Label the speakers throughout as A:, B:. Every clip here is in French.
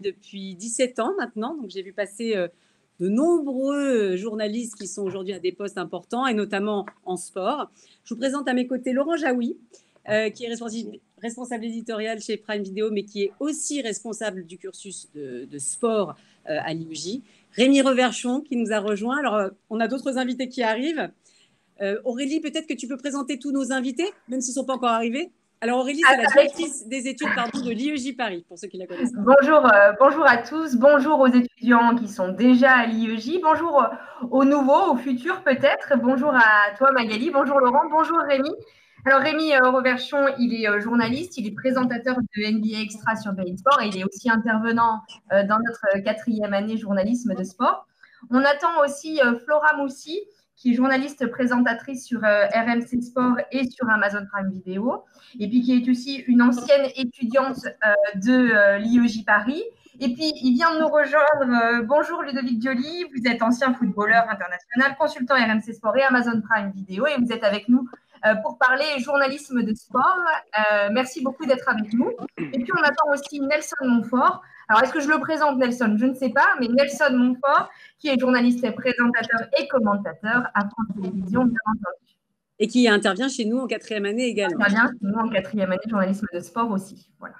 A: Depuis 17 ans maintenant, donc j'ai vu passer de nombreux journalistes qui sont aujourd'hui à des postes importants et notamment en sport. Je vous présente à mes côtés Laurent Jaoui, qui est responsable éditorial chez Prime Video, mais qui est aussi responsable du cursus de sport à l'IEJ. Rémi Reverchon qui nous a rejoint. Alors, on a d'autres invités qui arrivent. Aurélie, peut-être que tu peux présenter tous nos invités, même s'ils ne sont pas encore arrivés. Alors Aurélie, c'est la directrice des études de l'IEJ Paris, pour ceux qui la connaissent.
B: Bonjour à tous, bonjour aux étudiants qui sont déjà à l'IEJ, bonjour aux nouveaux, aux futurs peut-être, bonjour à toi Magali, bonjour Laurent, bonjour Rémi. Alors Rémi Reverchon, il est journaliste, il est présentateur de NBA Extra sur beIN Sport et il est aussi intervenant dans notre 4e année journalisme de sport. On attend aussi Flora Moussi, qui est journaliste présentatrice sur RMC Sport et sur Amazon Prime Video, et puis qui est aussi une ancienne étudiante de l'IEJ Paris. Et puis, il vient de nous rejoindre. Bonjour Ludovic Dioli, vous êtes ancien footballeur international, consultant RMC Sport et Amazon Prime Video, et vous êtes avec nous pour parler journalisme de sport. Merci beaucoup d'être avec nous. Et puis, on attend aussi Nelson Montfort. Alors, est-ce que je le présente, Nelson? Je ne sais pas, mais Nelson Montfort, qui est journaliste et présentateur et commentateur à France Télévisions, bien entendu.
A: Et qui intervient chez nous en 4e année également.
B: Très bien, nous en 4e année, journalisme de sport aussi. Voilà.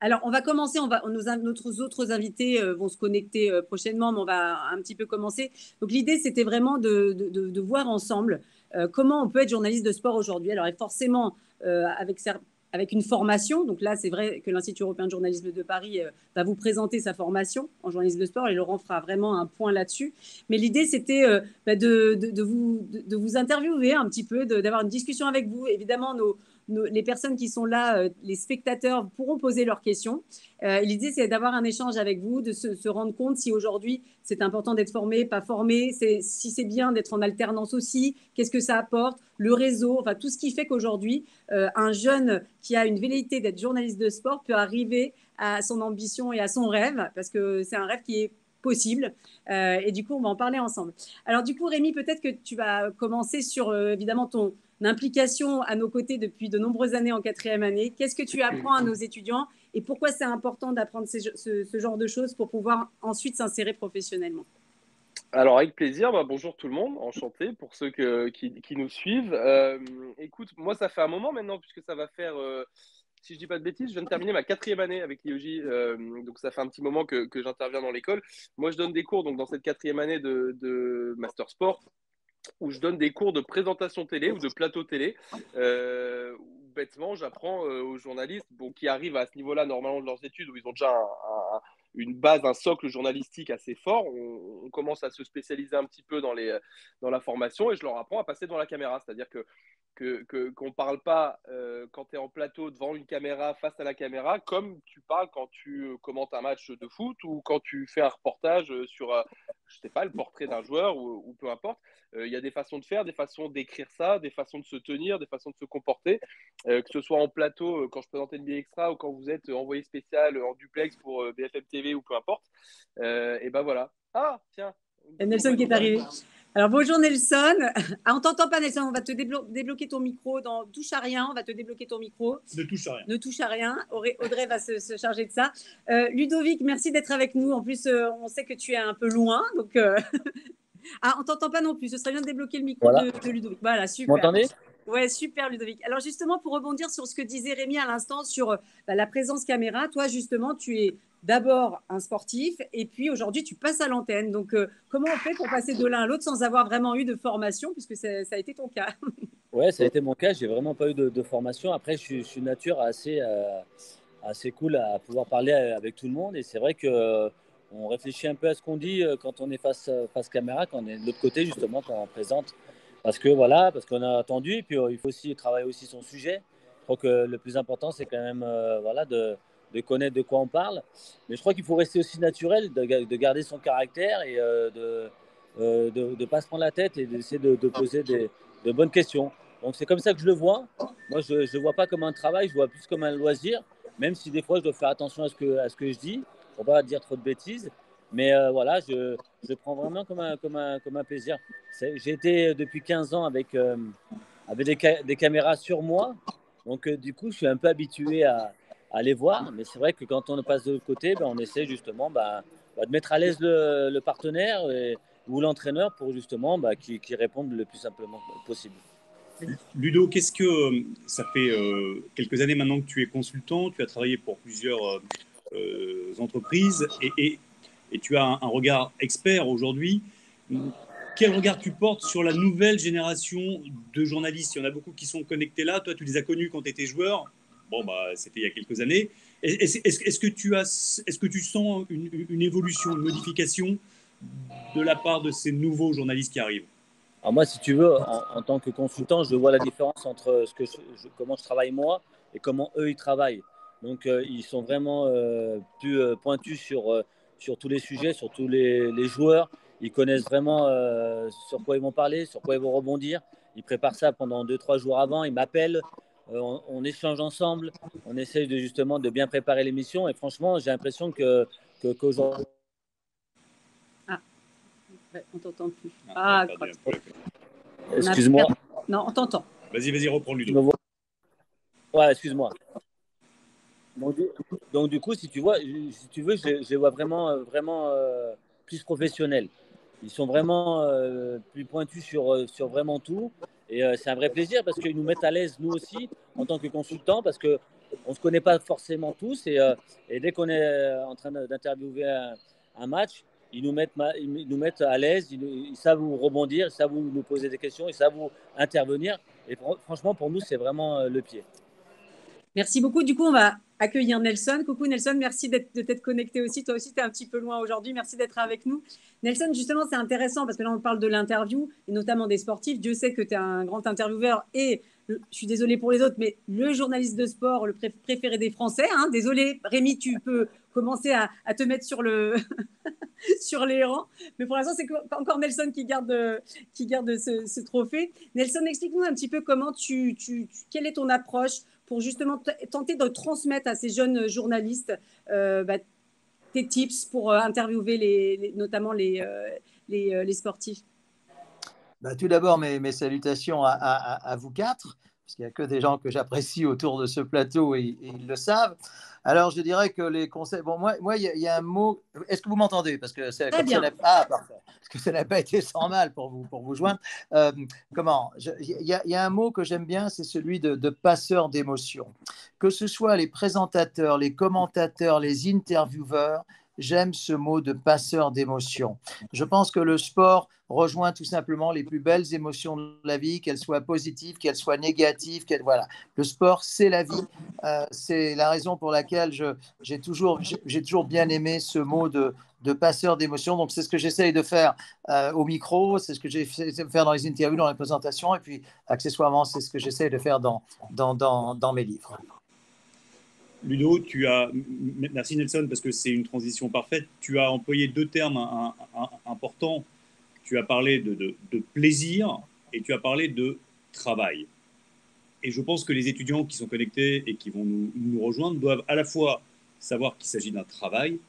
A: Alors, on va commencer. Nos autres invités vont se connecter prochainement, mais on va un petit peu commencer. Donc, l'idée, c'était vraiment de voir ensemble comment on peut être journaliste de sport aujourd'hui. Alors, et forcément, avec une formation. Donc là, c'est vrai que l'Institut européen de journalisme de Paris va vous présenter sa formation en journalisme de sport et Laurent fera vraiment un point là-dessus. Mais l'idée, c'était de vous interviewer un petit peu, d'avoir une discussion avec vous. Évidemment, les personnes qui sont là, les spectateurs, pourront poser leurs questions. L'idée, c'est d'avoir un échange avec vous, de se rendre compte si aujourd'hui, c'est important d'être formé, pas formé, si c'est bien d'être en alternance aussi, qu'est-ce que ça apporte, le réseau, enfin tout ce qui fait qu'aujourd'hui, un jeune qui a une velléité d'être journaliste de sport peut arriver à son ambition et à son rêve, parce que c'est un rêve qui est possible. Et du coup, on va en parler ensemble. Alors du coup, Rémi, peut-être que tu vas commencer sur, évidemment, ton implication à nos côtés depuis de nombreuses années en 4e année. Qu'est-ce que tu apprends à nos étudiants et pourquoi c'est important d'apprendre ce genre de choses pour pouvoir ensuite s'insérer professionnellement?
C: Alors, avec plaisir. Bonjour tout le monde, enchanté pour ceux qui nous suivent. Écoute, moi, ça fait un moment maintenant, puisque ça va faire, si je dis pas de bêtises, je viens de terminer ma 4e année avec l'IEJ, donc ça fait un petit moment que j'interviens dans l'école. Moi, je donne des cours donc, dans cette 4e année de Master Sport, où je donne des cours de présentation télé ou de plateau télé. Bêtement, j'apprends aux journalistes qui arrivent à ce niveau-là, normalement, de leurs études, où ils ont déjà une base, un socle journalistique assez fort. On commence à se spécialiser un petit peu dans la formation et je leur apprends à passer devant la caméra. C'est-à-dire qu'on ne parle pas quand tu es en plateau devant une caméra, face à la caméra, comme tu parles quand tu commentes un match de foot ou quand tu fais un reportage sur, je sais pas, le portrait d'un joueur ou peu importe. Il y a des façons de faire, des façons d'écrire ça, des façons de se tenir, des façons de se comporter, que ce soit en plateau quand je présentais NBA Extra ou quand vous êtes envoyé spécial en duplex pour BFM TV ou peu importe. Et ben voilà. Ah, tiens.
A: Et Nelson qui est arrivé. Alors bonjour Nelson. Ah, on t'entend pas Nelson, on va te débloquer ton micro. Touche à rien, on va te débloquer ton micro.
D: Ne touche à rien.
A: Ne touche à rien. Audrey va se charger de ça. Ludovic, merci d'être avec nous. En plus, on sait que tu es un peu loin, donc. Ah, on t'entend pas non plus. Ce serait bien de débloquer le micro de Ludovic. Voilà, super.
E: Vous m'entendez ?
A: Ouais, super Ludovic. Alors justement, pour rebondir sur ce que disait Rémi à l'instant sur la présence caméra, toi justement, tu es d'abord un sportif et puis aujourd'hui, tu passes à l'antenne. Donc, comment on fait pour passer de l'un à l'autre sans avoir vraiment eu de formation, puisque ça a été ton cas?
E: Ouais, ça a été mon cas. J'ai vraiment pas eu de formation. Après, je suis une nature assez cool à pouvoir parler avec tout le monde. Et c'est vrai que on réfléchit un peu à ce qu'on dit quand on est face caméra, quand on est de l'autre côté, justement, quand on présente. Parce qu'on a attendu. Et puis, il faut aussi travailler aussi son sujet. Je crois que le plus important, c'est quand même de connaître de quoi on parle. Mais je crois qu'il faut rester aussi naturel, de garder son caractère et de ne pas se prendre la tête et d'essayer de poser de bonnes questions. Donc, c'est comme ça que je le vois. Moi, je ne le vois pas comme un travail, je le vois plus comme un loisir, même si des fois, je dois faire attention à ce que je dis pour ne pas dire trop de bêtises. Mais je le prends vraiment comme un plaisir. J'ai été depuis 15 ans avec des caméras sur moi. Donc, du coup, je suis un peu habitué à les voir. Mais c'est vrai que quand on passe de l'autre côté, on essaie justement de mettre à l'aise le partenaire ou l'entraîneur pour justement qu'il réponde le plus simplement possible.
D: Ludo, qu'est-ce que ça fait quelques années maintenant que tu es consultant, tu as travaillé pour plusieurs entreprises et tu as un regard expert aujourd'hui. Quel regard tu portes sur la nouvelle génération de journalistes? Il y en a beaucoup qui sont connectés là. Toi, tu les as connus quand tu étais joueur. Bon, c'était il y a quelques années. Est-ce que tu sens une évolution, une modification de la part de ces nouveaux journalistes qui arrivent?
E: Alors moi, si tu veux, en tant que consultant, je vois la différence entre comment je travaille moi et comment eux, ils travaillent. Donc, ils sont vraiment plus pointus sur tous les sujets, sur tous les joueurs. Ils connaissent vraiment sur quoi ils vont parler, sur quoi ils vont rebondir. Ils préparent ça pendant 2-3 jours avant. Ils m'appellent, on échange ensemble. On essaie justement de bien préparer l'émission. Et franchement, j'ai l'impression qu'aujourd'hui…
A: Ouais, on t'entend plus.
E: Excuse-moi.
A: Non, on t'entend.
D: Vas-y, reprends Ludo.
E: Ouais, excuse-moi. Donc, du coup, si tu veux, je les vois vraiment plus professionnels. Ils sont vraiment plus pointus sur vraiment tout. Et c'est un vrai plaisir parce qu'ils nous mettent à l'aise, nous aussi, en tant que consultants, parce qu'on ne se connaît pas forcément tous. Et dès qu'on est en train d'interviewer un match, ils nous mettent à l'aise, ils savent où rebondir, ils savent où nous poser des questions, ils savent où intervenir. Et franchement, pour nous, c'est vraiment le pied.
A: Merci beaucoup. Du coup, on va accueillir Nelson. Coucou Nelson, merci de t'être connecté aussi. Toi aussi, tu es un petit peu loin aujourd'hui. Merci d'être avec nous. Nelson, justement, c'est intéressant parce que là, on parle de l'interview et notamment des sportifs. Dieu sait que tu es un grand intervieweur et je suis désolée pour les autres, mais le journaliste de sport, le préféré des Français. Hein. Désolée, Rémi, tu peux commencer à te mettre sur sur les rangs. Mais pour l'instant, c'est encore Nelson qui garde ce trophée. Nelson, explique-nous un petit peu quelle est ton approche pour justement tenter de transmettre à ces jeunes journalistes tes tips pour interviewer notamment les sportifs.
F: Tout d'abord, mes salutations à vous quatre, parce qu'il n'y a que des gens que j'apprécie autour de ce plateau et ils le savent. Alors, je dirais que les conseils… Bon, moi, il y a un mot… Est-ce que vous m'entendez? Parce que
A: Très bien.
F: parfait. Parce que ça n'a pas été sans mal pour vous joindre. Il y a un mot que j'aime bien, c'est celui de passeur d'émotion. Que ce soit les présentateurs, les commentateurs, les intervieweurs, j'aime ce mot de passeur d'émotion. Je pense que le sport rejoint tout simplement les plus belles émotions de la vie, qu'elles soient positives, qu'elles soient négatives. Voilà. Le sport, c'est la vie. C'est la raison pour laquelle j'ai toujours bien aimé ce mot de passeur d'émotion. Donc, c'est ce que j'essaye de faire au micro, c'est ce que j'essaie de faire dans les interviews, dans les présentations, et puis accessoirement, c'est ce que j'essaie de faire dans mes livres.
D: Ludo, merci Nelson, parce que c'est une transition parfaite. Tu as employé deux termes importants. Tu as parlé de plaisir et tu as parlé de travail. Et je pense que les étudiants qui sont connectés et qui vont nous rejoindre doivent à la fois savoir qu'il s'agit d'un travail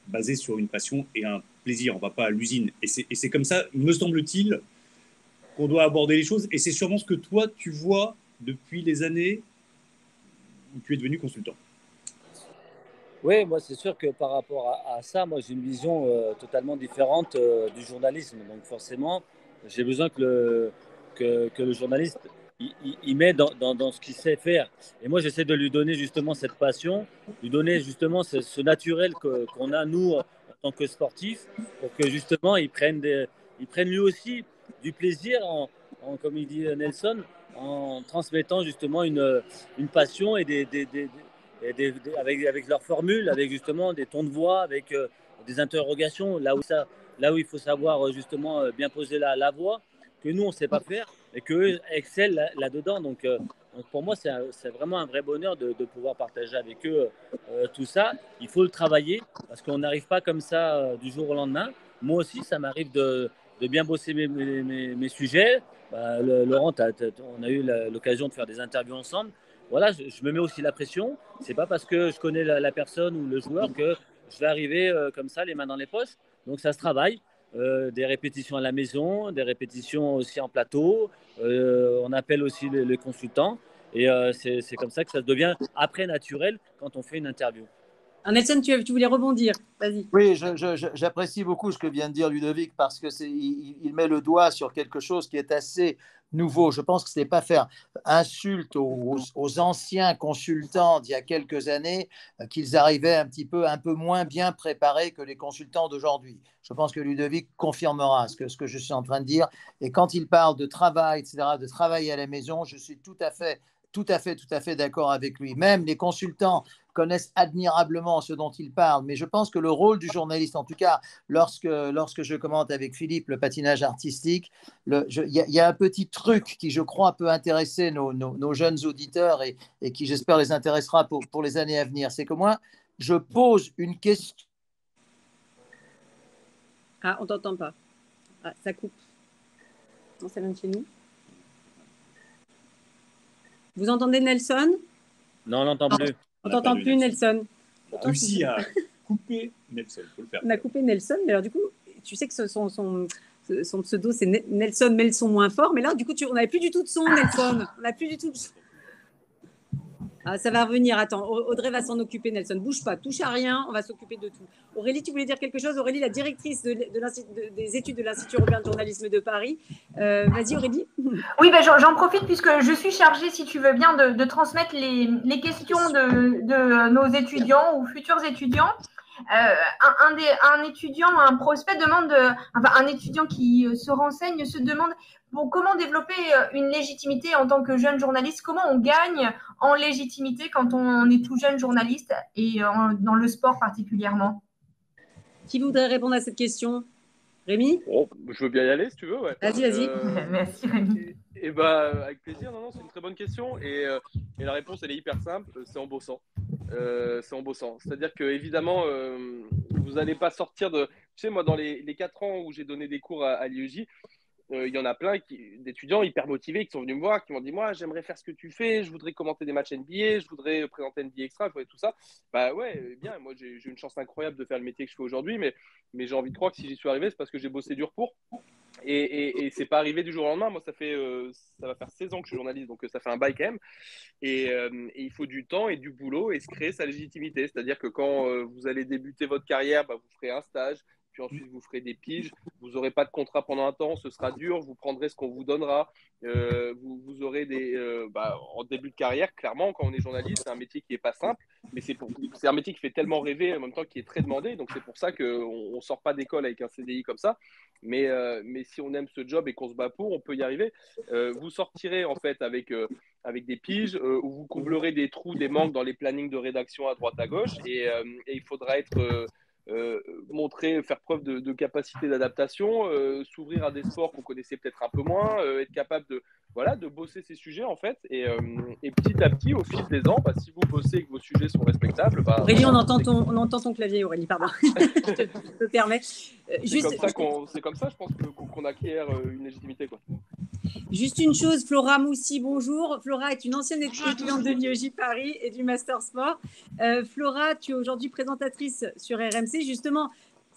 D: basé sur une passion et un plaisir. On ne va pas à l'usine. Et c'est comme ça, me semble-t-il, qu'on doit aborder les choses. Et c'est sûrement ce que toi, tu vois depuis les années où tu es devenu consultant.
E: Oui, moi, c'est sûr que par rapport à ça, moi, j'ai une vision totalement différente du journalisme. Donc, forcément, j'ai besoin que le journaliste il met dans ce qu'il sait faire. Et moi, j'essaie de lui donner justement cette passion, lui donner justement ce naturel qu'on a, nous, en tant que sportifs, pour que justement, il prenne lui aussi du plaisir, comme il dit Nelson, en transmettant justement une passion et avec leurs formules, avec justement des tons de voix, avec des interrogations, là où il faut savoir justement bien poser la voix, que nous, on ne sait pas faire, et qu'eux excellent là-dedans. Donc, pour moi, c'est vraiment un vrai bonheur de pouvoir partager avec eux tout ça. Il faut le travailler, parce qu'on n'arrive pas comme ça du jour au lendemain. Moi aussi, ça m'arrive de bien bosser mes sujets. Laurent, on a eu l'occasion de faire des interviews ensemble. Voilà, je me mets aussi la pression. C'est pas parce que je connais la personne ou le joueur que je vais arriver comme ça, les mains dans les poches. Donc ça se travaille. Des répétitions à la maison, des répétitions aussi en plateau. On appelle aussi les consultants. Et c'est comme ça que ça devient après naturel quand on fait une interview.
A: Nelson, tu voulais rebondir, vas-y.
F: Oui, j'apprécie beaucoup ce que vient de dire Ludovic parce que il met le doigt sur quelque chose qui est assez nouveau. Je pense que ce n'est pas faire insulte aux anciens consultants d'il y a quelques années qu'ils arrivaient un peu moins bien préparés que les consultants d'aujourd'hui. Je pense que Ludovic confirmera ce que je suis en train de dire. Et quand il parle de travail, etc., de travailler à la maison, je suis tout à fait d'accord avec lui. Même les consultants connaissent admirablement ce dont ils parlent, mais je pense que le rôle du journaliste, en tout cas lorsque je commente avec Philippe le patinage artistique, il y a un petit truc qui, je crois, peut intéresser nos jeunes auditeurs et qui, j'espère, les intéressera pour les années à venir. C'est que moi, je pose une question.
A: Ah, on t'entend pas. Ah, ça coupe. Non, ça vient de chez nous. Vous entendez Nelson?
E: Non, on n'entend plus.
A: On t'entend plus, Nelson.
D: On a réussi à couper Nelson, faut le faire.
A: On a coupé Nelson, mais alors du coup, tu sais que son pseudo, c'est Nelson, mais le son moins fort. Mais là, du coup, on n'avait plus du tout de son, Nelson. On n'a plus du tout de son. Ah, ça va revenir. Attends, Audrey va s'en occuper, Nelson. Bouge pas, touche à rien, on va s'occuper de tout. Aurélie, tu voulais dire quelque chose? Aurélie, la directrice des études de l'Institut européen de journalisme de Paris. Vas-y, Aurélie.
B: Oui, ben, j'en profite puisque je suis chargée, si tu veux bien, de transmettre les questions de nos étudiants ou futurs étudiants. Un étudiant, un prospect demande, un étudiant qui se renseigne se demande comment développer une légitimité en tant que jeune journaliste, comment on gagne en légitimité quand on est tout jeune journaliste et dans le sport particulièrement.
A: Qui voudrait répondre à cette question? Rémi?
C: Bon, je veux bien y aller si tu veux. Ouais.
B: Vas-y. Merci Rémi.
C: Et bah, avec plaisir. Non, c'est une très bonne question. Et la réponse, elle est hyper simple. C'est en bossant. C'est-à-dire que évidemment, vous n'allez pas sortir de. Tu sais, moi, dans les 4 ans où j'ai donné des cours à l'IEJ, il y en a plein d'étudiants hyper motivés qui sont venus me voir, qui m'ont dit moi j'aimerais faire ce que tu fais, je voudrais commenter des matchs NBA, je voudrais présenter NBA Extra, je voudrais tout ça. Bah ouais, bien, moi j'ai une chance incroyable de faire le métier que je fais aujourd'hui, mais j'ai envie de croire que si j'y suis arrivé, c'est parce que j'ai bossé dur pour. Et c'est pas arrivé du jour au lendemain. Moi, ça va faire 16 ans que je suis journaliste, donc ça fait un bail quand même. Et il faut du temps et du boulot et se créer sa légitimité. C'est-à-dire que quand vous allez débuter votre carrière, bah, vous ferez un stage, puis ensuite vous ferez des piges. Vous n'aurez pas de contrat pendant un temps, ce sera dur. Vous prendrez ce qu'on vous donnera. Vous aurez en début de carrière, clairement, quand on est journaliste, c'est un métier qui n'est pas simple, mais c'est un métier qui fait tellement rêver en même temps qui est très demandé. Donc c'est pour ça qu'on ne sort pas d'école avec un CDI comme ça. Mais si on aime ce job et qu'on se bat pour, on peut y arriver. Vous sortirez en fait avec des piges où vous comblerez des trous, des manques dans les plannings de rédaction à droite à gauche et il faudra faire preuve de capacité d'adaptation, s'ouvrir à des sports qu'on connaissait peut-être un peu moins, être capable de bosser ces sujets en fait et petit à petit au fil des ans, si vous bossez et que vos sujets sont respectables.
A: Aurélie, on entend ton clavier, Aurélie, pardon. je te permets.
C: C'est comme ça, je pense qu'on acquiert une légitimité, quoi.
A: Juste une chose, Flora Moussi, bonjour. Flora est une ancienne étudiante de l'IEJ Paris et du Master Sport. Flora, tu es aujourd'hui présentatrice sur RMC. Justement,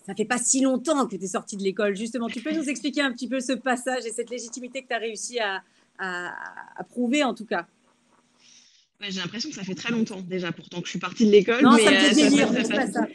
A: ça ne fait pas si longtemps que tu es sortie de l'école. Justement, tu peux nous expliquer un petit peu ce passage et cette légitimité que tu as réussi à prouver, en tout cas?
G: Ouais, j'ai l'impression que ça fait très longtemps déjà, pourtant que je suis partie de l'école.
A: Non, ça me fait vieillir, mais c'est pas ça.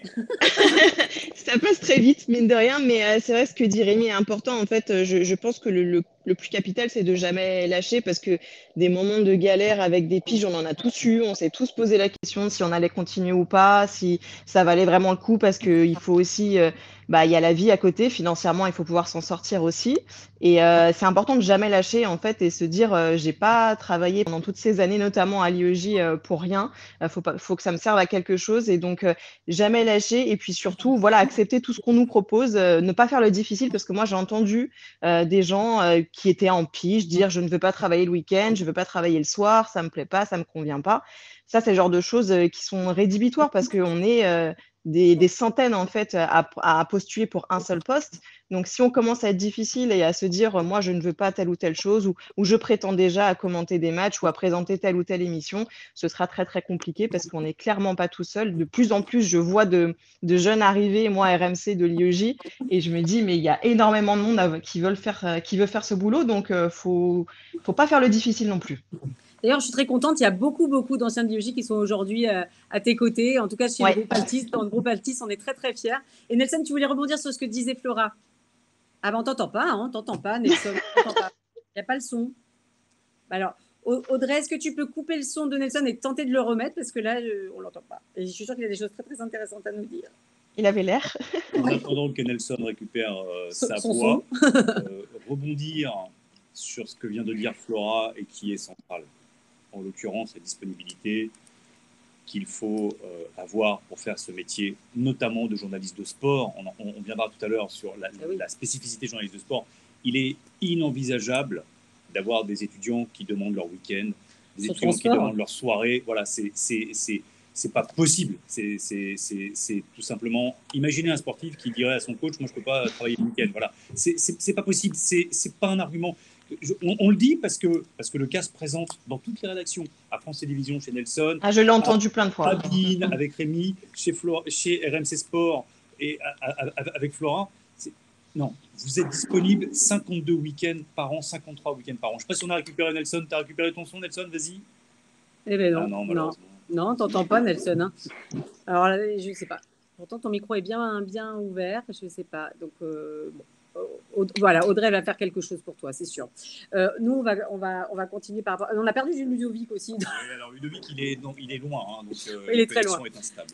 G: Ça passe très vite, mine de rien, mais c'est vrai ce que dit Rémi est important. En fait, je pense que le plus capital, c'est de jamais lâcher parce que des moments de galère avec des piges, on en a tous eu. On s'est tous posé la question de si on allait continuer ou pas, si ça valait vraiment le coup parce qu'il faut aussi, il y a la vie à côté. Financièrement, il faut pouvoir s'en sortir aussi. Et c'est important de jamais lâcher en fait et se dire, j'ai pas travaillé pendant toutes ces années, notamment à l'IEJ pour rien. Faut que ça me serve à quelque chose et donc jamais lâcher et puis surtout, voilà, accepter tout ce qu'on nous propose, ne pas faire le difficile parce que moi j'ai entendu des gens qui étaient en pige dire je ne veux pas travailler le week-end, je veux pas travailler le soir, ça me plaît pas, ça me convient pas. Ça, c'est le genre de choses qui sont rédhibitoires parce qu'on est des centaines en fait à postuler pour un seul poste. Donc si on commence à être difficile et à se dire moi je ne veux pas telle ou telle chose ou je prétends déjà à commenter des matchs ou à présenter telle ou telle émission, ce sera très très compliqué parce qu'on n'est clairement pas tout seul. De plus en plus je vois de jeunes arriver, moi RMC de l'IEJ, et je me dis mais il y a énormément de monde qui veut faire ce boulot, donc faut pas faire le difficile non plus.
A: D'ailleurs, je suis très contente. Il y a beaucoup d'anciens de l'IEJ qui sont aujourd'hui à tes côtés. En tout cas, chez le groupe Altis. Dans le groupe Altis, on est très, très fiers. Et Nelson, tu voulais rebondir sur ce que disait Flora? Ah ben, on t'entend pas, hein, t'entends pas, Nelson. Il n'y a pas le son. Alors, Audrey, est-ce que tu peux couper le son de Nelson et tenter de le remettre? Parce que là, on ne l'entend pas. Et je suis sûre qu'il y a des choses très, très intéressantes à nous dire.
G: Il avait l'air.
D: En attendant que Nelson récupère sa voix, rebondir sur ce que vient de dire Flora et qui est central. En l'occurrence, la disponibilité qu'il faut avoir pour faire ce métier, notamment de journaliste de sport. On viendra tout à l'heure sur la spécificité de journaliste de sport. Il est inenvisageable d'avoir des étudiants qui demandent leur week-end, des étudiants qui demandent leur soirée. Voilà, c'est pas possible. C'est tout simplement imaginer un sportif qui dirait à son coach, moi je peux pas travailler le week-end. Voilà, c'est pas possible. C'est pas un argument. On le dit parce que le cas se présente dans toutes les rédactions, à France Télévisions, chez Nelson.
G: Ah, je l'ai entendu plein de fois.
D: À BIN, avec Rémi, chez RMC Sport et avec Flora. Non, vous êtes disponible 52 week-ends par an, 53 week-ends par an. Je ne sais pas si on a récupéré Nelson. Tu as récupéré ton son, Nelson? Vas-y.
A: Eh bien non, non, malheureusement. Non, t'entends pas, Nelson. Hein. Alors là, je ne sais pas. Pourtant, ton micro est bien ouvert. Je ne sais pas. Donc, voilà, Audrey va faire quelque chose pour toi, c'est sûr. Nous, on va continuer par rapport. On a perdu Ludovic aussi.
D: Oui, alors Ludovic, il est loin, hein, donc
A: il est très loin.
D: Est instable.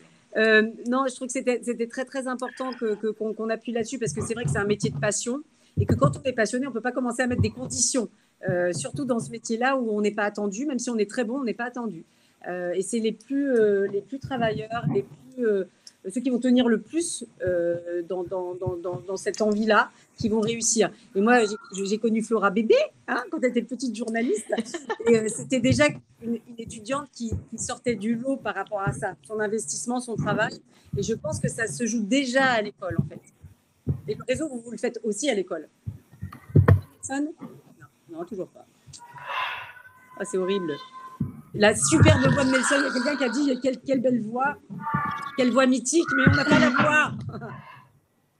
A: Non, je trouve que c'était très très important qu'on appuie là-dessus parce que c'est vrai que c'est un métier de passion et que quand on est passionné, on ne peut pas commencer à mettre des conditions, surtout dans ce métier-là où on n'est pas attendu, même si on est très bon, on n'est pas attendu. Et c'est les plus travailleurs, ceux qui vont tenir le plus dans cette envie-là, qui vont réussir. Et moi, j'ai connu Flora bébé, hein, quand elle était petite journaliste, et c'était déjà une étudiante qui sortait du lot par rapport à ça, son investissement, son travail. Et je pense que ça se joue déjà à l'école, en fait. Et le réseau, vous le faites aussi à l'école. Personne ? Non, toujours pas. Ah, c'est horrible. La superbe voix de Nelson, il y a quelqu'un qui a dit quelle belle voix, quelle voix mythique, mais on n'a pas la voix.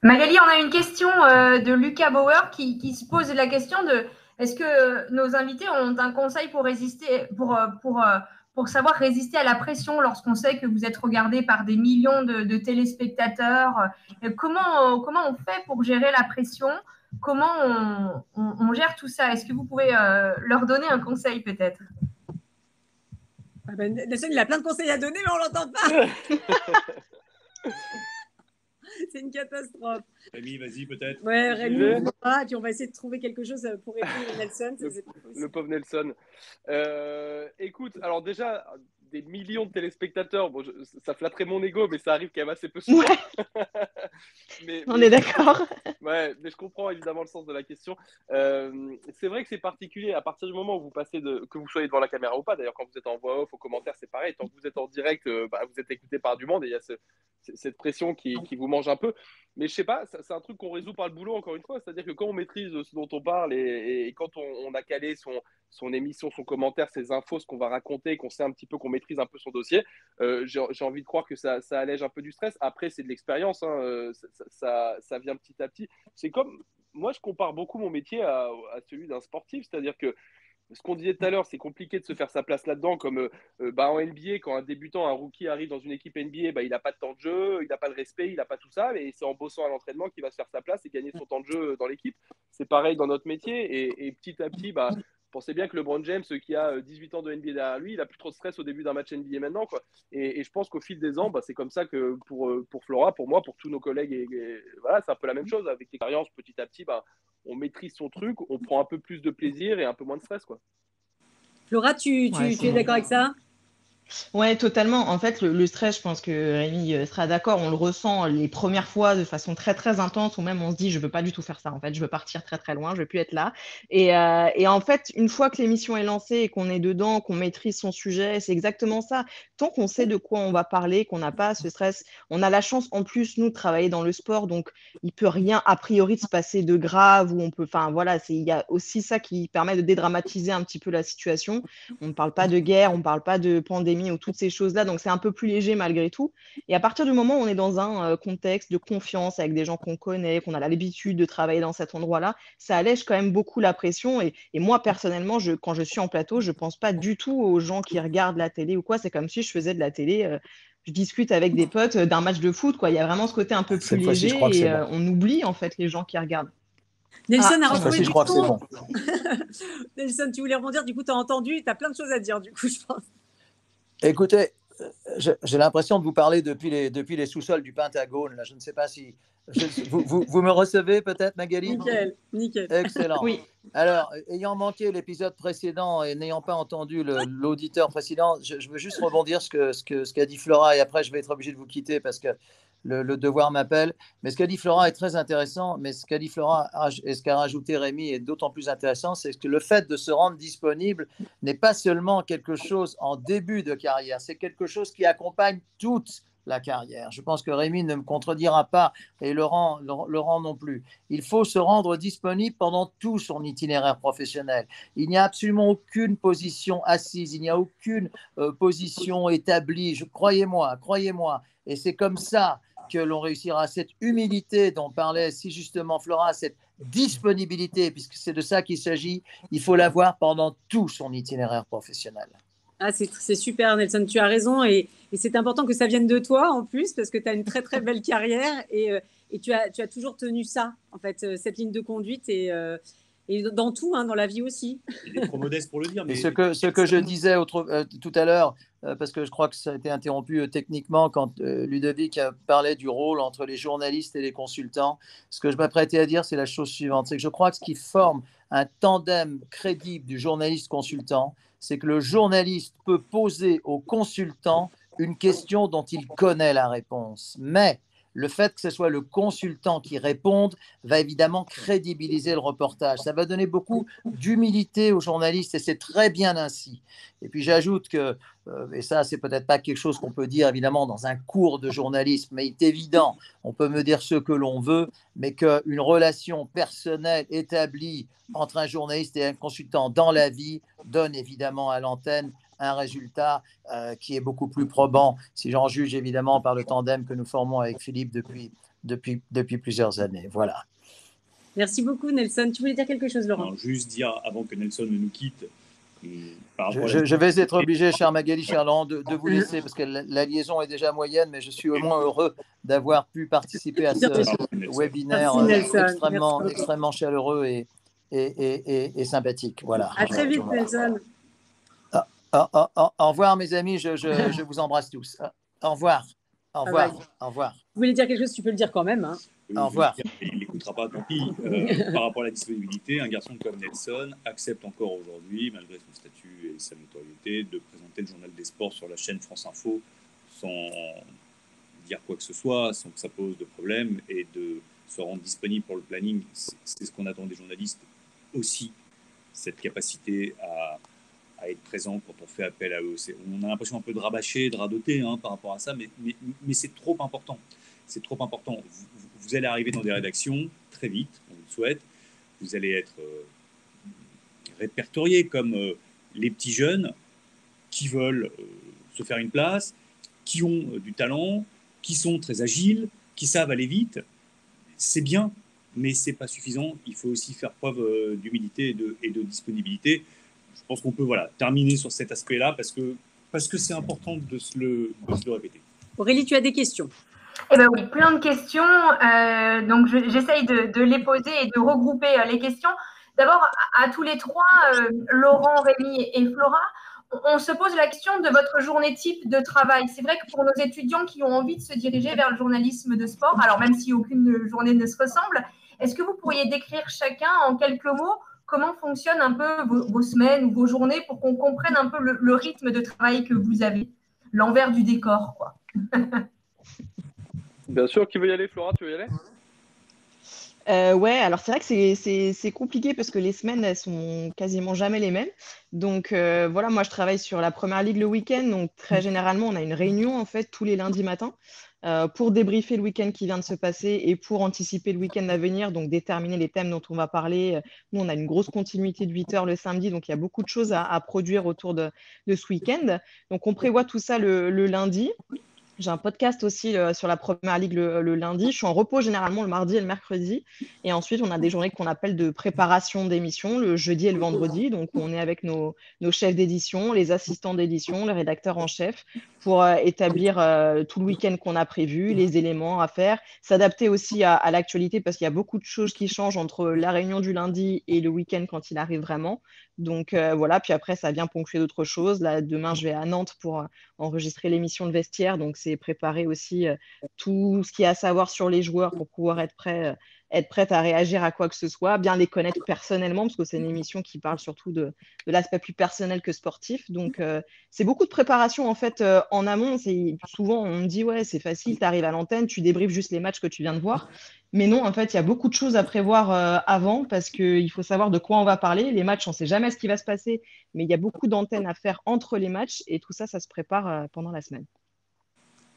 B: Magali, on a une question de Lucas Bauer qui se pose la question de est-ce que nos invités ont un conseil pour résister, pour savoir résister à la pression lorsqu'on sait que vous êtes regardé par des millions de téléspectateurs. Comment on fait pour gérer la pression? Comment on gère tout ça? Est-ce que vous pouvez leur donner un conseil peut-être?
A: Ah ben, Nelson, il a plein de conseils à donner, mais on ne l'entend pas. C'est une catastrophe.
D: Rémi, vas-y, peut-être.
A: Ouais, Rémi, et puis on va essayer de trouver quelque chose pour aider Nelson.
C: Le pauvre Nelson. Écoute, alors déjà, des millions de téléspectateurs, bon, ça flatterait mon ego, mais ça arrive quand même assez peu souvent.
G: Ouais. On est d'accord.
C: Ouais, mais je comprends évidemment le sens de la question. C'est vrai que c'est particulier à partir du moment où vous passez que vous soyez devant la caméra ou pas. D'ailleurs, quand vous êtes en voix off, aux commentaires, c'est pareil. Tant que vous êtes en direct, vous êtes écouté par du monde et il y a cette pression qui vous mange un peu. Mais je sais pas, c'est un truc qu'on résout par le boulot, encore une fois. C'est-à-dire que quand on maîtrise ce dont on parle et quand on a calé son émission, son commentaire, ses infos, ce qu'on va raconter, qu'on sait un petit peu, qu'on maîtrise un peu son dossier, j'ai envie de croire que ça allège un peu du stress. Après, c'est de l'expérience, hein, ça vient petit à petit. C'est comme, moi, je compare beaucoup mon métier à celui d'un sportif, c'est-à-dire que ce qu'on disait tout à l'heure, c'est compliqué de se faire sa place là-dedans, comme en NBA, quand un débutant, un rookie arrive dans une équipe NBA, il n'a pas de temps de jeu, il n'a pas le respect, il n'a pas tout ça, mais c'est en bossant à l'entraînement qu'il va se faire sa place et gagner son temps de jeu dans l'équipe. C'est pareil dans notre métier, et petit à petit, pensez bien que LeBron James, qui a 18 ans de NBA derrière lui, il a plus trop de stress au début d'un match NBA maintenant, quoi. Et je pense qu'au fil des ans, c'est comme ça que pour Flora, pour moi, pour tous nos collègues, et voilà, c'est un peu la même chose. Avec l'expérience, petit à petit, on maîtrise son truc, on prend un peu plus de plaisir et un peu moins de stress, quoi.
A: Flora, tu es d'accord avec ça?
G: Ouais, totalement. En fait, le stress, je pense que Rémi sera d'accord. On le ressent les premières fois de façon très, très intense, ou même on se dit, je veux pas du tout faire ça. En fait, je veux partir très, très loin. Je veux plus être là. Et en fait, une fois que l'émission est lancée et qu'on est dedans, qu'on maîtrise son sujet, c'est exactement ça. Tant qu'on sait de quoi on va parler, qu'on n'a pas ce stress, on a la chance en plus, nous, de travailler dans le sport. Donc, il peut rien, a priori, de se passer de grave, ou on peut, enfin, voilà, il y a aussi ça qui permet de dédramatiser un petit peu la situation. On ne parle pas de guerre, on ne parle pas de pandémie. Rémi ou toutes ces choses-là. Donc, c'est un peu plus léger malgré tout. Et à partir du moment où on est dans un contexte de confiance avec des gens qu'on connaît, qu'on a l'habitude de travailler dans cet endroit-là, ça allège quand même beaucoup la pression. Et moi, personnellement, quand je suis en plateau, je ne pense pas du tout aux gens qui regardent la télé ou quoi. C'est comme si je faisais de la télé. Je discute avec des potes d'un match de foot, quoi. Il y a vraiment ce côté un peu plus
F: Cette fois-ci, je
G: léger
F: crois que
G: et
F: c'est bon.
G: on oublie en fait les gens qui regardent.
A: Nelson a
F: Cette
A: retrouvé
F: fois-ci,
A: du
F: je crois que c'est
A: son.
F: bon.
A: Nelson, tu voulais rebondir, du coup, tu as entendu, tu as plein de choses à dire, du coup, je pense.
F: Écoutez, j'ai l'impression de vous parler depuis les sous-sols du Pentagone. Là. Je ne sais pas si… vous me recevez peut-être, Magali?
A: Nickel, nickel.
F: Excellent.
G: Oui.
F: Alors, ayant manqué l'épisode précédent et n'ayant pas entendu l'auditeur précédent, je veux juste rebondir sur ce qu'a dit Flora et après je vais être obligé de vous quitter parce que le devoir m'appelle. Mais ce qu'a dit Flora est très intéressant, mais ce qu'a dit Flora et ce qu'a rajouté Rémi est d'autant plus intéressant, c'est que le fait de se rendre disponible n'est pas seulement quelque chose en début de carrière, c'est quelque chose qui accompagne toute la carrière. Je pense que Rémi ne me contredira pas et Laurent non plus. Il faut se rendre disponible pendant tout son itinéraire professionnel. Il n'y a absolument aucune position assise, il n'y a aucune position établie. Croyez-moi. Et c'est comme ça que l'on réussira. Cette humilité dont parlait si justement Flora, cette disponibilité, puisque c'est de ça qu'il s'agit, il faut l'avoir pendant tout son itinéraire professionnel.
A: Ah, c'est super, Nelson, tu as raison. Et c'est important que ça vienne de toi en plus, parce que tu as une très, très belle carrière et tu as toujours tenu ça, en fait, cette ligne de conduite et dans tout, hein, dans la vie aussi.
D: Il est trop modeste pour le dire. Mais…
F: Et ce que je disais tout à l'heure, parce que je crois que ça a été interrompu techniquement quand Ludovic parlait du rôle entre les journalistes et les consultants, ce que je m'apprêtais à dire, c'est la chose suivante, c'est que je crois que ce qui forme un tandem crédible du journaliste-consultant, c'est que le journaliste peut poser au consultant une question dont il connaît la réponse. Mais le fait que ce soit le consultant qui réponde va évidemment crédibiliser le reportage. Ça va donner beaucoup d'humilité aux journalistes et c'est très bien ainsi. Et puis j'ajoute que, et ça c'est peut-être pas quelque chose qu'on peut dire évidemment dans un cours de journalisme, mais il est évident, on peut me dire ce que l'on veut, mais qu'une relation personnelle établie entre un journaliste et un consultant dans la vie donne évidemment à l'antenne un résultat qui est beaucoup plus probant, si j'en juge évidemment par le tandem que nous formons avec Philippe depuis plusieurs années. Voilà.
A: Merci beaucoup, Nelson. Tu voulais dire quelque chose, Laurent?
D: Non, juste dire, avant que Nelson ne nous quitte,
F: je vais être obligé, cher Magali, cher Laurent, de vous laisser parce que la liaison est déjà moyenne, mais je suis au moins heureux d'avoir pu participer à ce webinaire extrêmement chaleureux et sympathique. Voilà.
A: À très vite, Nelson.
F: Au revoir, mes amis. Je vous embrasse tous. Au revoir. Au revoir. Au revoir.
A: Vous voulez dire quelque chose, tu peux le dire quand même. Hein.
F: Au revoir.
D: Il n'écoutera pas, tant pis. Par rapport à la disponibilité, un garçon comme Nelson accepte encore aujourd'hui, malgré son statut et sa notoriété, de présenter le journal des sports sur la chaîne France Info sans dire quoi que ce soit, sans que ça pose de problème, et de se rendre disponible pour le planning. C'est ce qu'on attend des journalistes aussi, cette capacité à être présent quand on fait appel à eux. On a l'impression un peu de rabâcher, de radoter par rapport à ça, mais c'est trop important. C'est trop important. Vous allez arriver dans des rédactions très vite, on le souhaite. Vous allez être répertoriés comme les petits jeunes qui veulent se faire une place, qui ont du talent, qui sont très agiles, qui savent aller vite. C'est bien, mais ce n'est pas suffisant. Il faut aussi faire preuve d'humilité et de disponibilité. Je pense qu'on peut terminer sur cet aspect-là parce que c'est important de se le répéter.
A: Aurélie, tu as des questions?
B: Eh bien oui, plein de questions. Donc j'essaye de les poser et de regrouper les questions. D'abord, à tous les trois, Laurent, Rémi et Flora, on se pose la question de votre journée type de travail. C'est vrai que pour nos étudiants qui ont envie de se diriger vers le journalisme de sport, alors même si aucune journée ne se ressemble, est-ce que vous pourriez décrire chacun en quelques mots comment fonctionnent un peu vos semaines ou vos journées pour qu'on comprenne un peu le rythme de travail que vous avez, l'envers du décor, quoi.
C: Bien sûr, qui veut y aller, Flora, tu veux y aller?
G: Ouais, alors c'est vrai que c'est compliqué parce que les semaines, elles sont quasiment jamais les mêmes. Donc voilà, moi je travaille sur la Première Ligue le week-end. Donc très généralement, on a une réunion en fait tous les lundis matins pour débriefer le week-end qui vient de se passer et pour anticiper le week-end à venir, donc déterminer les thèmes dont on va parler. Nous, on a une grosse continuité de 8 heures le samedi, donc il y a beaucoup de choses à produire autour de ce week-end. Donc on prévoit tout ça le lundi. J'ai un podcast aussi sur la Première Ligue le lundi. Je suis en repos généralement le mardi et le mercredi. Et ensuite, on a des journées qu'on appelle de préparation d'émission, le jeudi et le vendredi. Donc, on est avec nos chefs d'édition, les assistants d'édition, les rédacteurs en chef pour établir tout le week-end qu'on a prévu, les éléments à faire, s'adapter aussi à l'actualité parce qu'il y a beaucoup de choses qui changent entre la réunion du lundi et le week-end quand il arrive vraiment. Donc, voilà. Puis après, ça vient ponctuer d'autres choses. Là, demain, je vais à Nantes pour enregistrer l'émission de vestiaire. Donc, c'est préparer aussi tout ce qu'il y a à savoir sur les joueurs pour pouvoir être prête à réagir à quoi que ce soit, bien les connaître personnellement, parce que c'est une émission qui parle surtout de l'aspect plus personnel que sportif. Donc, c'est beaucoup de préparation en fait en amont. Souvent, on me dit, ouais, c'est facile, tu arrives à l'antenne, tu débriefes juste les matchs que tu viens de voir. Mais non, en fait, il y a beaucoup de choses à prévoir avant parce qu'il faut savoir de quoi on va parler. Les matchs, on ne sait jamais ce qui va se passer, mais il y a beaucoup d'antennes à faire entre les matchs et tout ça, ça se prépare pendant la semaine.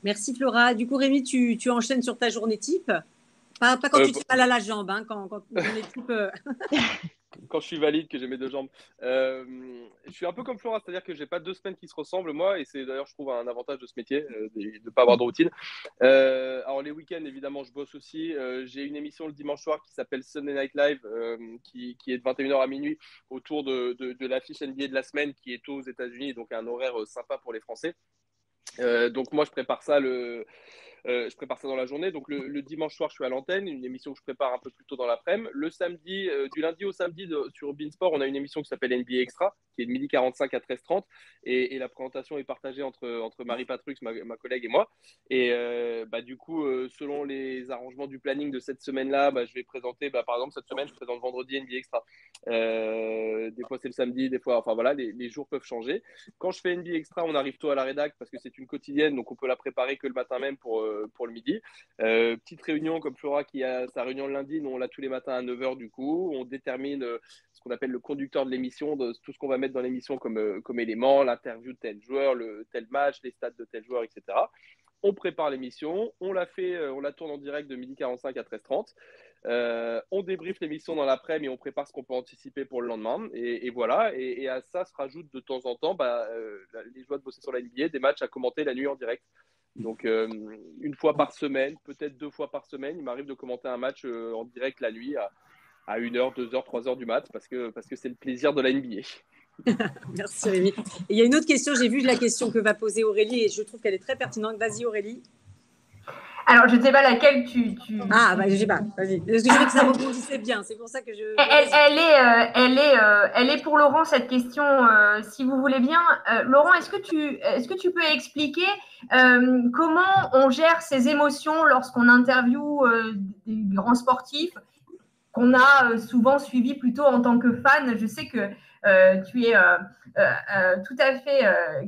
A: Merci Flora. Du coup, Rémi, tu enchaînes sur ta journée type. Pas quand tu te fais mal à la jambe, hein, quand journée type.
C: Quand je suis valide, que j'ai mes 2 jambes. Je suis un peu comme Flora, c'est-à-dire que j'ai pas 2 semaines qui se ressemblent, moi, et c'est d'ailleurs, je trouve, un avantage de ce métier, de ne pas avoir de routine. Alors, les week-ends, évidemment, je bosse aussi. J'ai une émission le dimanche soir qui s'appelle Sunday Night Live, qui est de 21h à minuit, autour de l'affiche NBA de la semaine, qui est aux États-Unis, donc un horaire sympa pour les Français. Donc, moi, je prépare ça dans la journée. Donc, le dimanche soir, je suis à l'antenne, une émission que je prépare un peu plus tôt dans l'après-midi. Le samedi, du lundi au samedi, sur Beansport, on a une émission qui s'appelle NBA Extra, qui est de 12h45 à 13h30. Et la présentation est partagée entre Marie Patrux, ma collègue, et moi. Et du coup, selon les arrangements du planning de cette semaine-là, je vais présenter, par exemple, cette semaine, je présente vendredi NBA Extra. Des fois, c'est le samedi, des fois, enfin voilà, les jours peuvent changer. Quand je fais NBA Extra, on arrive tôt à la rédac parce que c'est une quotidienne, donc on peut la préparer que le matin même pour le midi. Petite réunion comme Flora qui a sa réunion le lundi, nous on l'a tous les matins à 9h du coup. On détermine ce qu'on appelle le conducteur de l'émission, de tout ce qu'on va mettre dans l'émission comme élément, l'interview de tel joueur, le tel match, les stats de tel joueur, etc. On prépare l'émission, on la tourne en direct de 12h45 à 13h30. On débriefe l'émission dans l'après-midi et on prépare ce qu'on peut anticiper pour le lendemain. Et voilà. Et à ça se rajoute de temps en temps les joies de bosser sur la NBA, des matchs à commenter la nuit en direct. Donc, une fois par semaine, peut-être 2 fois par semaine, il m'arrive de commenter un match en direct la nuit à 1h, 2h, 3h du mat parce que c'est le plaisir de la NBA.
A: Merci Rémi. Et il y a une autre question, j'ai vu la question que va poser Aurélie et je trouve qu'elle est très pertinente. Vas-y Aurélie.
B: Alors, je ne sais pas laquelle tu...
A: Ah, je ne sais pas. Vas-y. Parce que je veux que ça rebondissait bien. C'est pour ça que je...
B: Elle est pour Laurent, cette question, si vous voulez bien. Laurent, est-ce que tu peux expliquer comment on gère ses émotions lorsqu'on interviewe des grands sportifs qu'on a souvent suivis plutôt en tant que fan? Je sais que tu es tout à fait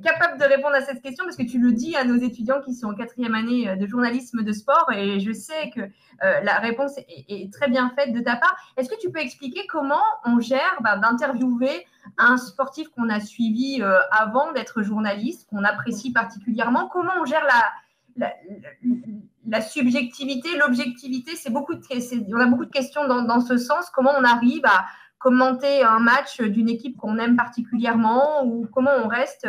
B: capable de répondre à cette question parce que tu le dis à nos étudiants qui sont en 4e année de journalisme de sport et je sais que la réponse est très bien faite de ta part. Est-ce que tu peux expliquer comment on gère d'interviewer un sportif qu'on a suivi avant d'être journaliste, qu'on apprécie particulièrement? Comment on gère la subjectivité, l'objectivité? On a beaucoup de questions dans ce sens. Comment on arrive à commenter un match d'une équipe qu'on aime particulièrement ou comment on reste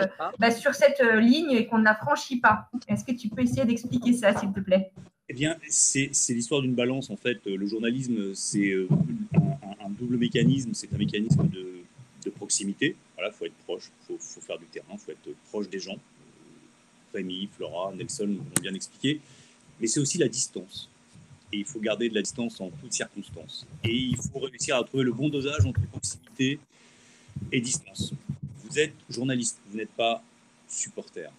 B: sur cette ligne et qu'on ne la franchit pas? Est-ce que tu peux essayer d'expliquer ça, s'il te plaît?
D: Eh bien, c'est l'histoire d'une balance, en fait. Le journalisme, c'est un double mécanisme. C'est un mécanisme de proximité. Voilà, il faut être proche, il faut faire du terrain, il faut être proche des gens. Rémi, Flora, Nelson l'ont bien expliqué. Mais c'est aussi la distance. Et il faut garder de la distance en toutes circonstances. Et il faut réussir à trouver le bon dosage entre proximité et distance. Vous êtes journaliste, vous n'êtes pas supporter.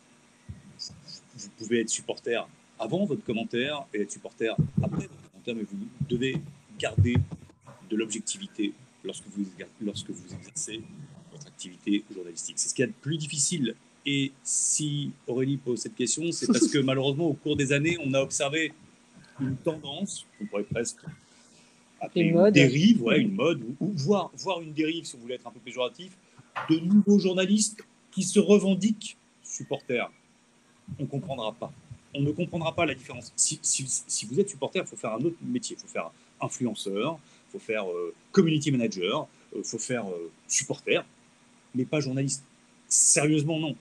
D: Vous pouvez être supporter avant votre commentaire et être supporter après votre commentaire, mais vous devez garder de l'objectivité lorsque vous exercez votre activité journalistique. C'est ce qu'il y a de plus difficile. Et si Aurélie pose cette question, c'est parce que malheureusement, au cours des années, on a observé une tendance, on pourrait presque appeler
A: Une
D: une
A: mode.
D: dérive, une mode, ou voir une dérive, si vous voulez être un peu péjoratif, de nouveaux journalistes qui se revendiquent supporters. On ne comprendra pas. On ne comprendra pas la différence. Si vous êtes supporter, il faut faire un autre métier. Il faut faire influenceur, il faut faire community manager, il faut faire supporter, mais pas journaliste. Sérieusement, non.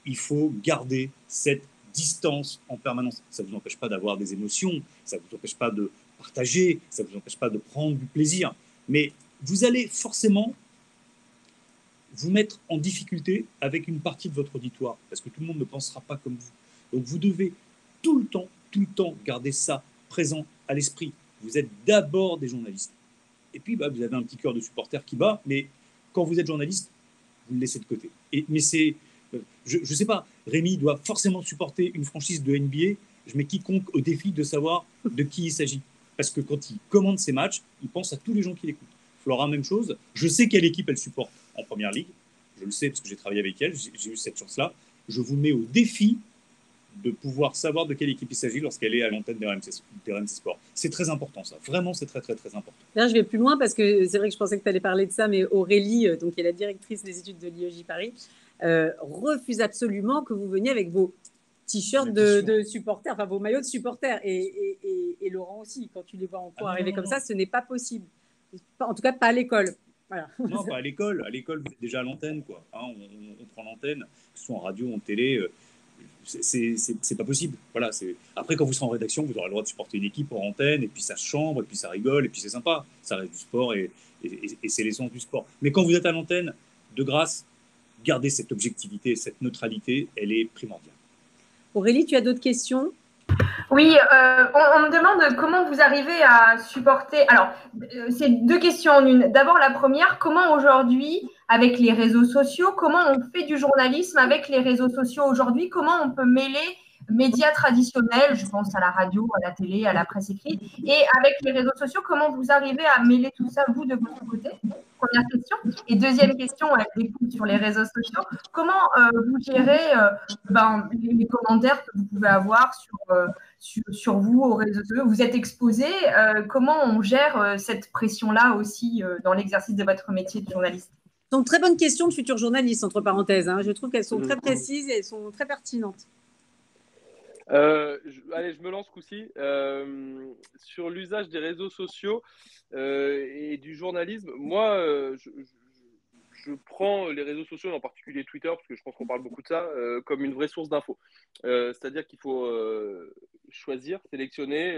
D: Il faut garder cette distance en permanence. Ça ne vous empêche pas d'avoir des émotions, ça ne vous empêche pas de partager, ça ne vous empêche pas de prendre du plaisir. Mais vous allez forcément vous mettre en difficulté avec une partie de votre auditoire, parce que tout le monde ne pensera pas comme vous. Donc vous devez tout le temps garder ça présent à l'esprit. Vous êtes d'abord des journalistes. Et puis vous avez un petit cœur de supporter qui bat, mais quand vous êtes journaliste, vous le laissez de côté. Mais c'est... Je ne sais pas, Rémi doit forcément supporter une franchise de NBA. Je mets quiconque au défi de savoir de qui il s'agit. Parce que quand il commande ses matchs, il pense à tous les gens qui l'écoutent. Flora, même chose. Je sais quelle équipe elle supporte en première ligue. Je le sais parce que j'ai travaillé avec elle. J'ai eu cette chance-là. Je vous mets au défi de pouvoir savoir de quelle équipe il s'agit lorsqu'elle est à l'antenne des RMC Sport. C'est très important, ça. Vraiment, c'est très, très, très important.
A: Là, je vais plus loin parce que c'est vrai que je pensais que tu allais parler de ça, mais Aurélie, donc, qui est la directrice des études de l'IEJ Paris, refuse absolument que vous veniez avec vos t-shirts de supporters, enfin vos maillots de supporters. Et Laurent aussi, quand tu les vois en cours arriver comme ça, ce n'est pas possible. En tout cas, pas à l'école. Voilà.
D: Non, pas à l'école. À l'école, vous êtes déjà à l'antenne, quoi. On prend l'antenne, que ce soit en radio ou en télé. C'est pas possible. Voilà, après, quand vous serez en rédaction, vous aurez le droit de supporter une équipe en antenne, et puis ça se chambre, et puis ça rigole, et puis c'est sympa. Ça reste du sport, et c'est l'essence du sport. Mais quand vous êtes à l'antenne, de grâce, gardez cette objectivité, cette neutralité, elle est primordiale.
A: Aurélie, tu as d'autres questions?
B: Oui, on me demande comment vous arrivez à supporter. Alors, c'est deux questions en une. D'abord, la première, comment aujourd'hui, avec les réseaux sociaux, comment on fait du journalisme avec les réseaux sociaux aujourd'hui? Comment on peut mêler médias traditionnels, je pense à la radio, à la télé, à la presse écrite, et avec les réseaux sociaux, comment vous arrivez à mêler tout ça, vous, de votre côté? Première question. Et deuxième question, elle découle sur les réseaux sociaux. Comment vous gérez les commentaires que vous pouvez avoir sur vous aux réseaux sociaux? Vous êtes exposé. Comment on gère cette pression-là aussi dans l'exercice de votre métier de journaliste?
A: Donc, très bonne question de futurs journalistes, entre parenthèses. Je trouve qu'elles sont très précises et elles sont très pertinentes.
C: Allez, je me lance coup-ci. Sur l'usage des réseaux sociaux et du journalisme, moi, je prends les réseaux sociaux, en particulier Twitter, parce que je pense qu'on parle beaucoup de ça, comme une vraie source d'infos. C'est-à-dire qu'il faut choisir, sélectionner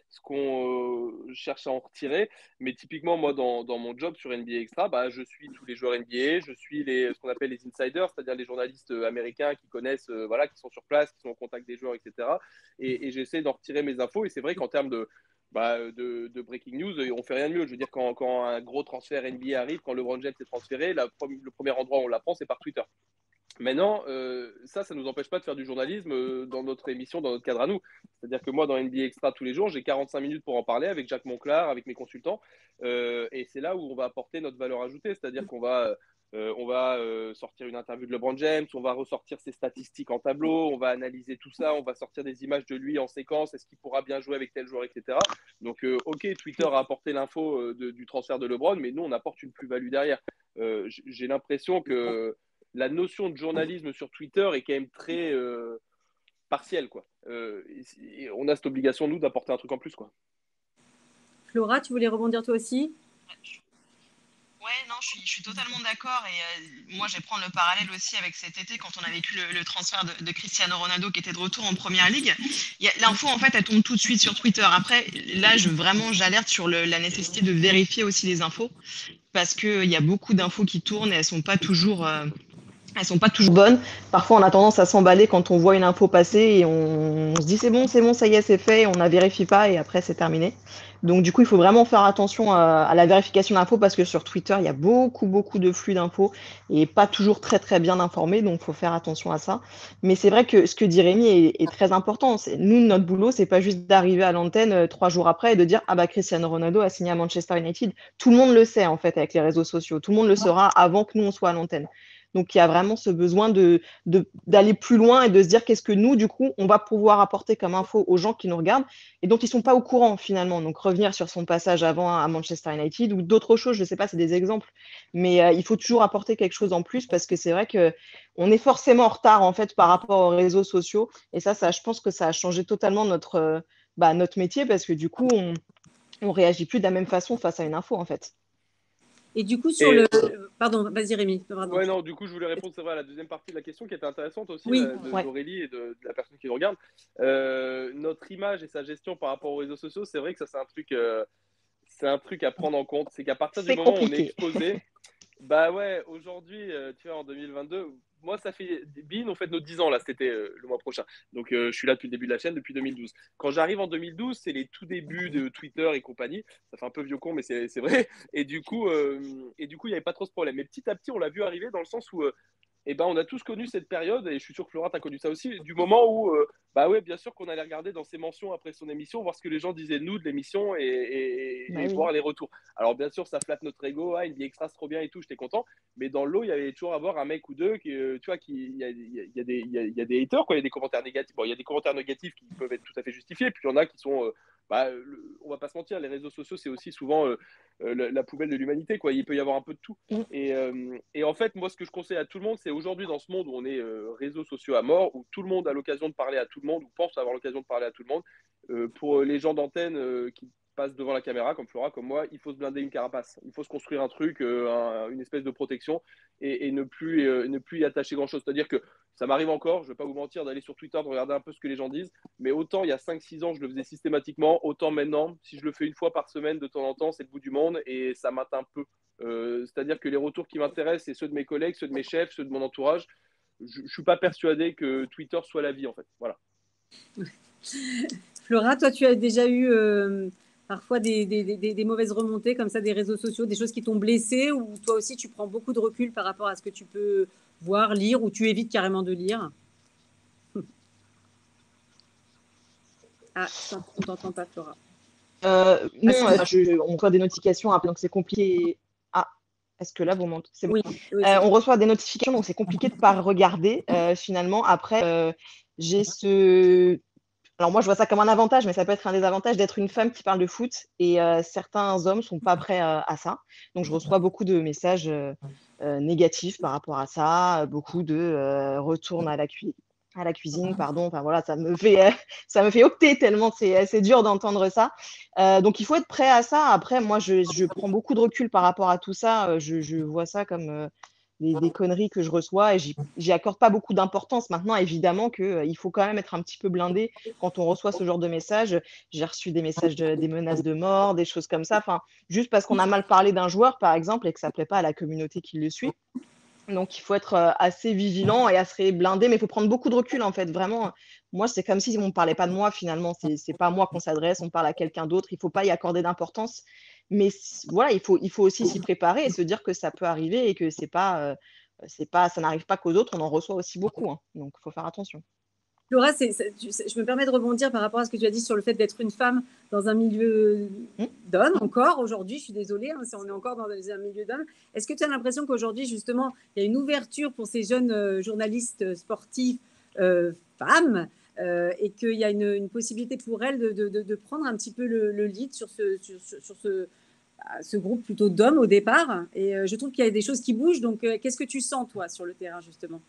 C: ce qu'on cherche à en retirer. Mais typiquement, moi, dans mon job sur NBA Extra, je suis tous les joueurs NBA, je suis ce qu'on appelle les insiders, c'est-à-dire les journalistes américains qui connaissent, qui sont sur place, qui sont en contact des joueurs, etc. Et j'essaie d'en retirer mes infos. Et c'est vrai qu'en termes de breaking news, on ne fait rien de mieux. Je veux dire, quand un gros transfert NBA arrive, quand LeBron James est transféré, le premier endroit où on l'apprend, c'est par Twitter. Maintenant, ça ne nous empêche pas de faire du journalisme dans notre émission, dans notre cadre à nous. C'est-à-dire que moi, dans NBA Extra tous les jours, j'ai 45 minutes pour en parler avec Jacques Monclar, avec mes consultants. Et c'est là où on va apporter notre valeur ajoutée. C'est-à-dire qu'on va sortir une interview de LeBron James, on va ressortir ses statistiques en tableau, on va analyser tout ça, on va sortir des images de lui en séquence, est-ce qu'il pourra bien jouer avec tel joueur, etc. Donc, ok, Twitter a apporté l'info du transfert de LeBron, mais nous, on apporte une plus-value derrière. J'ai l'impression que la notion de journalisme sur Twitter est quand même très partielle, quoi. On a cette obligation, nous, d'apporter un truc en plus, quoi.
A: Flora, tu voulais rebondir toi aussi?
G: Ouais, non, je suis totalement d'accord. Et moi, je vais prendre le parallèle aussi avec cet été, quand on a vécu le transfert de Cristiano Ronaldo qui était de retour en Première Ligue. L'info, en fait, elle tombe tout de suite sur Twitter. Après, là, j'alerte sur la nécessité de vérifier aussi les infos, parce qu'il y a beaucoup d'infos qui tournent et elles sont pas toujours bonnes. Parfois, on a tendance à s'emballer quand on voit une info passer et on se dit c'est bon, ça y est, c'est fait, et on ne vérifie pas et après, c'est terminé. Donc, du coup, il faut vraiment faire attention à la vérification d'infos, parce que sur Twitter, il y a beaucoup, beaucoup de flux d'infos et pas toujours très, très bien informés. Donc, il faut faire attention à ça. Mais c'est vrai que ce que dit Rémi est très important. Nous, notre boulot, c'est pas juste d'arriver à l'antenne 3 jours après et de dire « Ah bah, Cristiano Ronaldo a signé à Manchester United ». Tout le monde le sait, en fait, avec les réseaux sociaux. Tout le monde le saura avant que nous, on soit à l'antenne. Donc, il y a vraiment ce besoin d'aller plus loin et de se dire qu'est-ce que nous, du coup, on va pouvoir apporter comme info aux gens qui nous regardent et dont ils ne sont pas au courant finalement. Donc, revenir sur son passage avant à Manchester United ou d'autres choses, je ne sais pas, c'est des exemples. Mais il faut toujours apporter quelque chose en plus parce que c'est vrai qu'on est forcément en retard en fait par rapport aux réseaux sociaux. Et ça je pense que ça a changé totalement notre métier parce que du coup, on réagit plus de la même façon face à une info en fait.
A: Et du coup, Pardon, vas-y Rémi. Pardon.
C: Ouais, non, du coup, je voulais répondre, c'est vrai, à la deuxième partie de la question qui était intéressante aussi,
A: Oui.
C: d'Aurélie et de la personne qui nous regarde. Notre image et sa gestion par rapport aux réseaux sociaux, c'est vrai que ça, c'est un truc à prendre en compte. C'est qu'à partir du moment où on est exposé, bah ouais, aujourd'hui, tu vois, en 2022, moi, ça fait. Bean, on fait nos 10 ans, là, c'était le mois prochain. Donc, je suis là depuis le début de la chaîne, depuis 2012. Quand j'arrive en 2012, c'est les tout débuts de Twitter et compagnie. Ça fait un peu vieux con, mais c'est vrai. Et du coup, il n'y avait pas trop ce problème. Mais petit à petit, on l'a vu arriver dans le sens où. On a tous connu cette période, et je suis sûr que Flora, tu as connu ça aussi, du moment où, bah ouais, bien sûr qu'on allait regarder dans ses mentions après son émission, voir ce que les gens disaient de nous de l'émission et voir les retours. Alors, bien sûr, ça flatte notre ego, une vie extra, c'est trop bien et tout, j'étais content, mais dans le lot, il y avait toujours à voir un mec ou deux qui, tu vois, il y a des haters, quoi, il y a des commentaires négatifs. Bon, il y a des commentaires négatifs qui peuvent être tout à fait justifiés, puis il y en a qui sont, on va pas se mentir, les réseaux sociaux, c'est aussi souvent la poubelle de l'humanité, quoi. Il peut y avoir un peu de tout. Et en fait, moi, ce que je conseille à tout le monde, c'est aujourd'hui, dans ce monde où on est réseaux sociaux à mort, où tout le monde a l'occasion de parler à tout le monde, ou pense avoir l'occasion de parler à tout le monde, pour les gens d'antenne qui passent devant la caméra, comme Flora, comme moi, il faut se blinder une carapace. Il faut se construire un truc, une espèce de protection, et ne plus y attacher grand-chose. C'est-à-dire que ça m'arrive encore, je ne vais pas vous mentir, d'aller sur Twitter, de regarder un peu ce que les gens disent, mais autant il y a 5-6 ans, je le faisais systématiquement, autant maintenant, si je le fais une fois par semaine de temps en temps, c'est le bout du monde, et ça m'atteint peu. C'est-à-dire que les retours qui m'intéressent, c'est ceux de mes collègues, ceux de mes chefs, ceux de mon entourage. Je ne suis pas persuadé que Twitter soit la vie, en fait. Voilà.
A: Flora, toi, tu as déjà eu parfois des mauvaises remontées comme ça des réseaux sociaux, des choses qui t'ont blessé, ou toi aussi, tu prends beaucoup de recul par rapport à ce que tu peux voir, lire, ou tu évites carrément de lire? Ah, on ne t'entend pas, Flora.
G: Non, on reçoit des notifications appelant que c'est compliqué. Ah, est-ce que là, vous m'entendez? C'est bon.
A: Oui,
G: on reçoit des notifications, donc c'est compliqué de ne pas regarder finalement. Après, j'ai ce... Alors moi, je vois ça comme un avantage, mais ça peut être un désavantage d'être une femme qui parle de foot, et certains hommes ne sont pas prêts à ça. Donc, je reçois beaucoup de messages négatifs par rapport à ça, beaucoup de retourne à la cuisine, pardon. Enfin voilà, ça me fait opter tellement c'est dur d'entendre ça. Donc il faut être prêt à ça. Après, moi, je prends beaucoup de recul par rapport à tout ça. Je vois ça comme des conneries que je reçois, et j'y accorde pas beaucoup d'importance. Maintenant, évidemment qu'il faut quand même être un petit peu blindé quand on reçoit ce genre de messages. J'ai reçu des messages, des menaces de mort, des choses comme ça. Enfin, juste parce qu'on a mal parlé d'un joueur, par exemple, et que ça plaît pas à la communauté qui le suit. Donc, il faut être assez vigilant et assez blindé, mais il faut prendre beaucoup de recul, en fait. Vraiment, moi, c'est comme si on ne parlait pas de moi, finalement. C'est pas à moi qu'on s'adresse, on parle à quelqu'un d'autre. Il ne faut pas y accorder d'importance. Mais voilà, il faut aussi s'y préparer et se dire que ça peut arriver et que ça n'arrive pas qu'aux autres. On en reçoit aussi beaucoup, hein. Donc, il faut faire attention.
A: Flora, je me permets de rebondir par rapport à ce que tu as dit sur le fait d'être une femme dans un milieu d'hommes encore. Aujourd'hui, je suis désolée, hein, on est encore dans un milieu d'hommes. Est-ce que tu as l'impression qu'aujourd'hui, justement, il y a une ouverture pour ces jeunes journalistes sportifs femmes et qu'il y a une possibilité pour elles de prendre un petit peu le lead sur ce groupe plutôt d'hommes au départ? Et je trouve qu'il y a des choses qui bougent. Donc, qu'est-ce que tu sens, toi, sur le terrain, justement?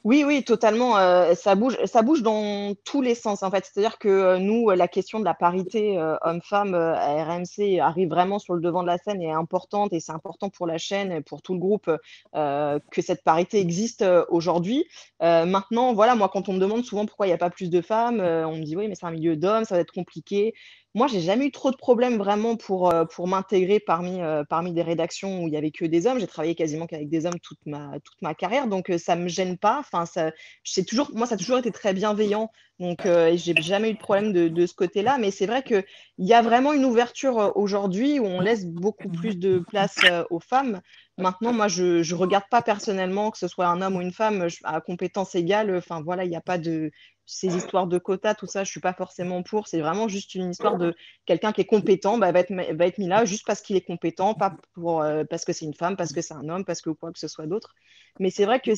G: Oui, totalement. Ça bouge dans tous les sens, en fait. C'est-à-dire que nous, la question de la parité homme-femme à RMC arrive vraiment sur le devant de la scène et est importante, et c'est important pour la chaîne et pour tout le groupe que cette parité existe aujourd'hui. Maintenant, voilà, moi, quand on me demande souvent pourquoi il n'y a pas plus de femmes, on me dit oui, mais c'est un milieu d'hommes, ça va être compliqué. Moi, j'ai jamais eu trop de problèmes vraiment pour m'intégrer parmi des rédactions où il y avait que des hommes. J'ai travaillé quasiment qu'avec des hommes toute ma carrière, donc ça me gêne pas. Enfin, moi, ça a toujours été très bienveillant, donc j'ai jamais eu de problème de ce côté-là. Mais c'est vrai qu'il y a vraiment une ouverture aujourd'hui où on laisse beaucoup plus de place aux femmes. Maintenant, moi, je regarde pas personnellement que ce soit un homme ou une femme à compétences égales. Enfin, voilà, il n'y a pas de ces histoires de quotas, tout ça, je suis pas forcément pour. C'est vraiment juste une histoire de quelqu'un qui est compétent, va être mis là juste parce qu'il est compétent, pas parce que c'est une femme, parce que c'est un homme, parce que quoi que ce soit d'autre. Mais c'est vrai que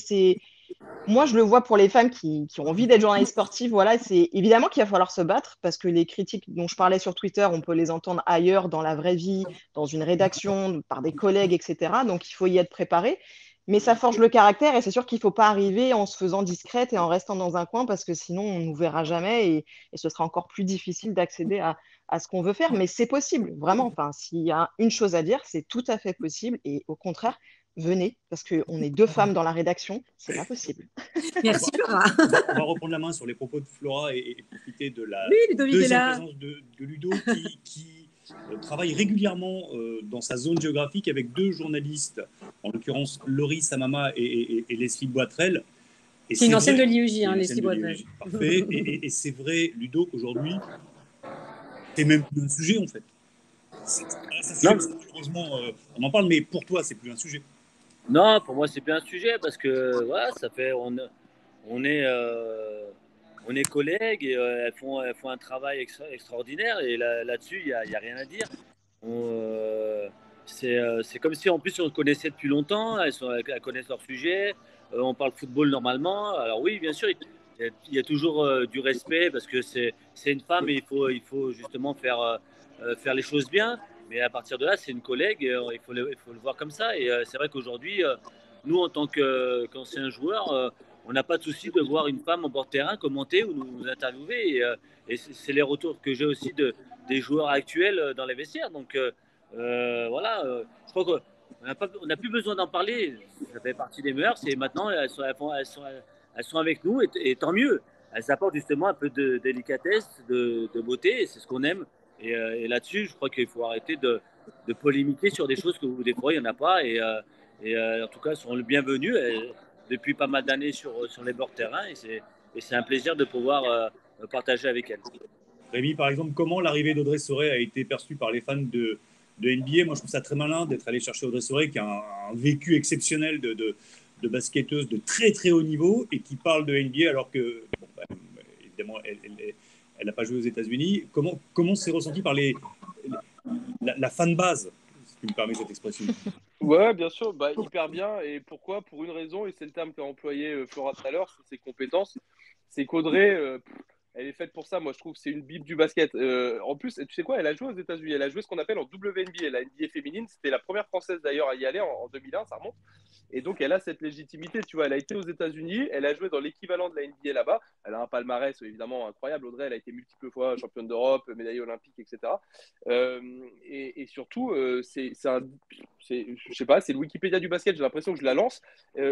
G: moi, je le vois pour les femmes qui ont envie d'être journalistes sportives. Voilà, c'est évidemment qu'il va falloir se battre parce que les critiques dont je parlais sur Twitter, on peut les entendre ailleurs, dans la vraie vie, dans une rédaction, par des collègues, etc. Donc, il faut y être préparé. Mais ça forge le caractère et c'est sûr qu'il ne faut pas arriver en se faisant discrète et en restant dans un coin parce que sinon, on ne nous verra jamais et ce sera encore plus difficile d'accéder à ce qu'on veut faire. Mais c'est possible, vraiment. Enfin, s'il y a une chose à dire, c'est tout à fait possible et au contraire, venez, parce qu'on est 2 femmes dans la rédaction, c'est pas possible.
A: Merci Flora.
D: On va reprendre la main sur les propos de Flora et profiter de la
A: Ludovic
D: deuxième
A: est là.
D: présence de Ludo qui travaille régulièrement dans sa zone géographique avec 2 journalistes, en l'occurrence Laurie Samama et Leslie Boitrel.
A: C'est une ancienne de l'IEJ, Leslie Boitrel.
D: Parfait. Et c'est vrai, Ludo, qu'aujourd'hui, c'est même plus un sujet en fait. Malheureusement, on en parle, mais pour toi, c'est plus un sujet.
E: Non, pour moi, c'est bien un sujet parce que voilà, ça fait on est collègues et elles font un travail extraordinaire et là-dessus, il y a rien à dire. C'est comme si en plus on se connaissait depuis longtemps, elles connaissent leur sujet, on parle football normalement. Alors oui, bien sûr, il y a toujours du respect parce que c'est une femme et il faut justement faire les choses bien. Mais à partir de là, c'est une collègue, il faut le voir comme ça. Et c'est vrai qu'aujourd'hui, nous, en tant qu'anciens joueurs, on n'a pas de souci de voir une femme en bord de terrain commenter ou nous interviewer. Et c'est les retours que j'ai aussi des joueurs actuels dans les vestiaires. Donc voilà, je crois qu'on n'a plus besoin d'en parler. Ça fait partie des mœurs. Et maintenant, elles sont avec nous et tant mieux. Elles apportent justement un peu de délicatesse, de beauté. Et c'est ce qu'on aime. Et là-dessus, je crois qu'il faut arrêter de polémiquer sur des choses où des fois il n'y en a pas. Et en tout cas, elles sont le bienvenu depuis pas mal d'années sur les bords de terrain. Et c'est un plaisir de pouvoir partager avec elles.
D: Rémi, par exemple, comment l'arrivée d'Audrey Sorey a été perçue par les fans de NBA? Moi, je trouve ça très malin d'être allé chercher Audrey Sorey, qui a un vécu exceptionnel de basketteuse de très très haut niveau et qui parle de NBA alors que, bon, bah, évidemment, elle n'a pas joué aux États-Unis. Comment c'est ressenti par la fan base, si tu me permets cette expression?
C: Ouais, bien sûr, hyper bien. Et pourquoi? Pour une raison, et c'est le terme qu'a employé Flora tout à l'heure, c'est ses compétences. C'est qu'Audrey, elle est faite pour ça. Moi, je trouve que c'est une bible du basket. En plus, tu sais quoi? Elle a joué aux États-Unis. Elle a joué ce qu'on appelle en WNBA, la NBA féminine. C'était la première française d'ailleurs à y aller en 2001, ça remonte. Et donc, elle a cette légitimité. Tu vois, elle a été aux États-Unis. Elle a joué dans l'équivalent de la NBA là-bas. Elle a un palmarès évidemment incroyable. Audrey, elle a été multiples fois championne d'Europe, médaille olympique, etc. Et surtout, je sais pas, c'est le Wikipédia du basket. J'ai l'impression que je la lance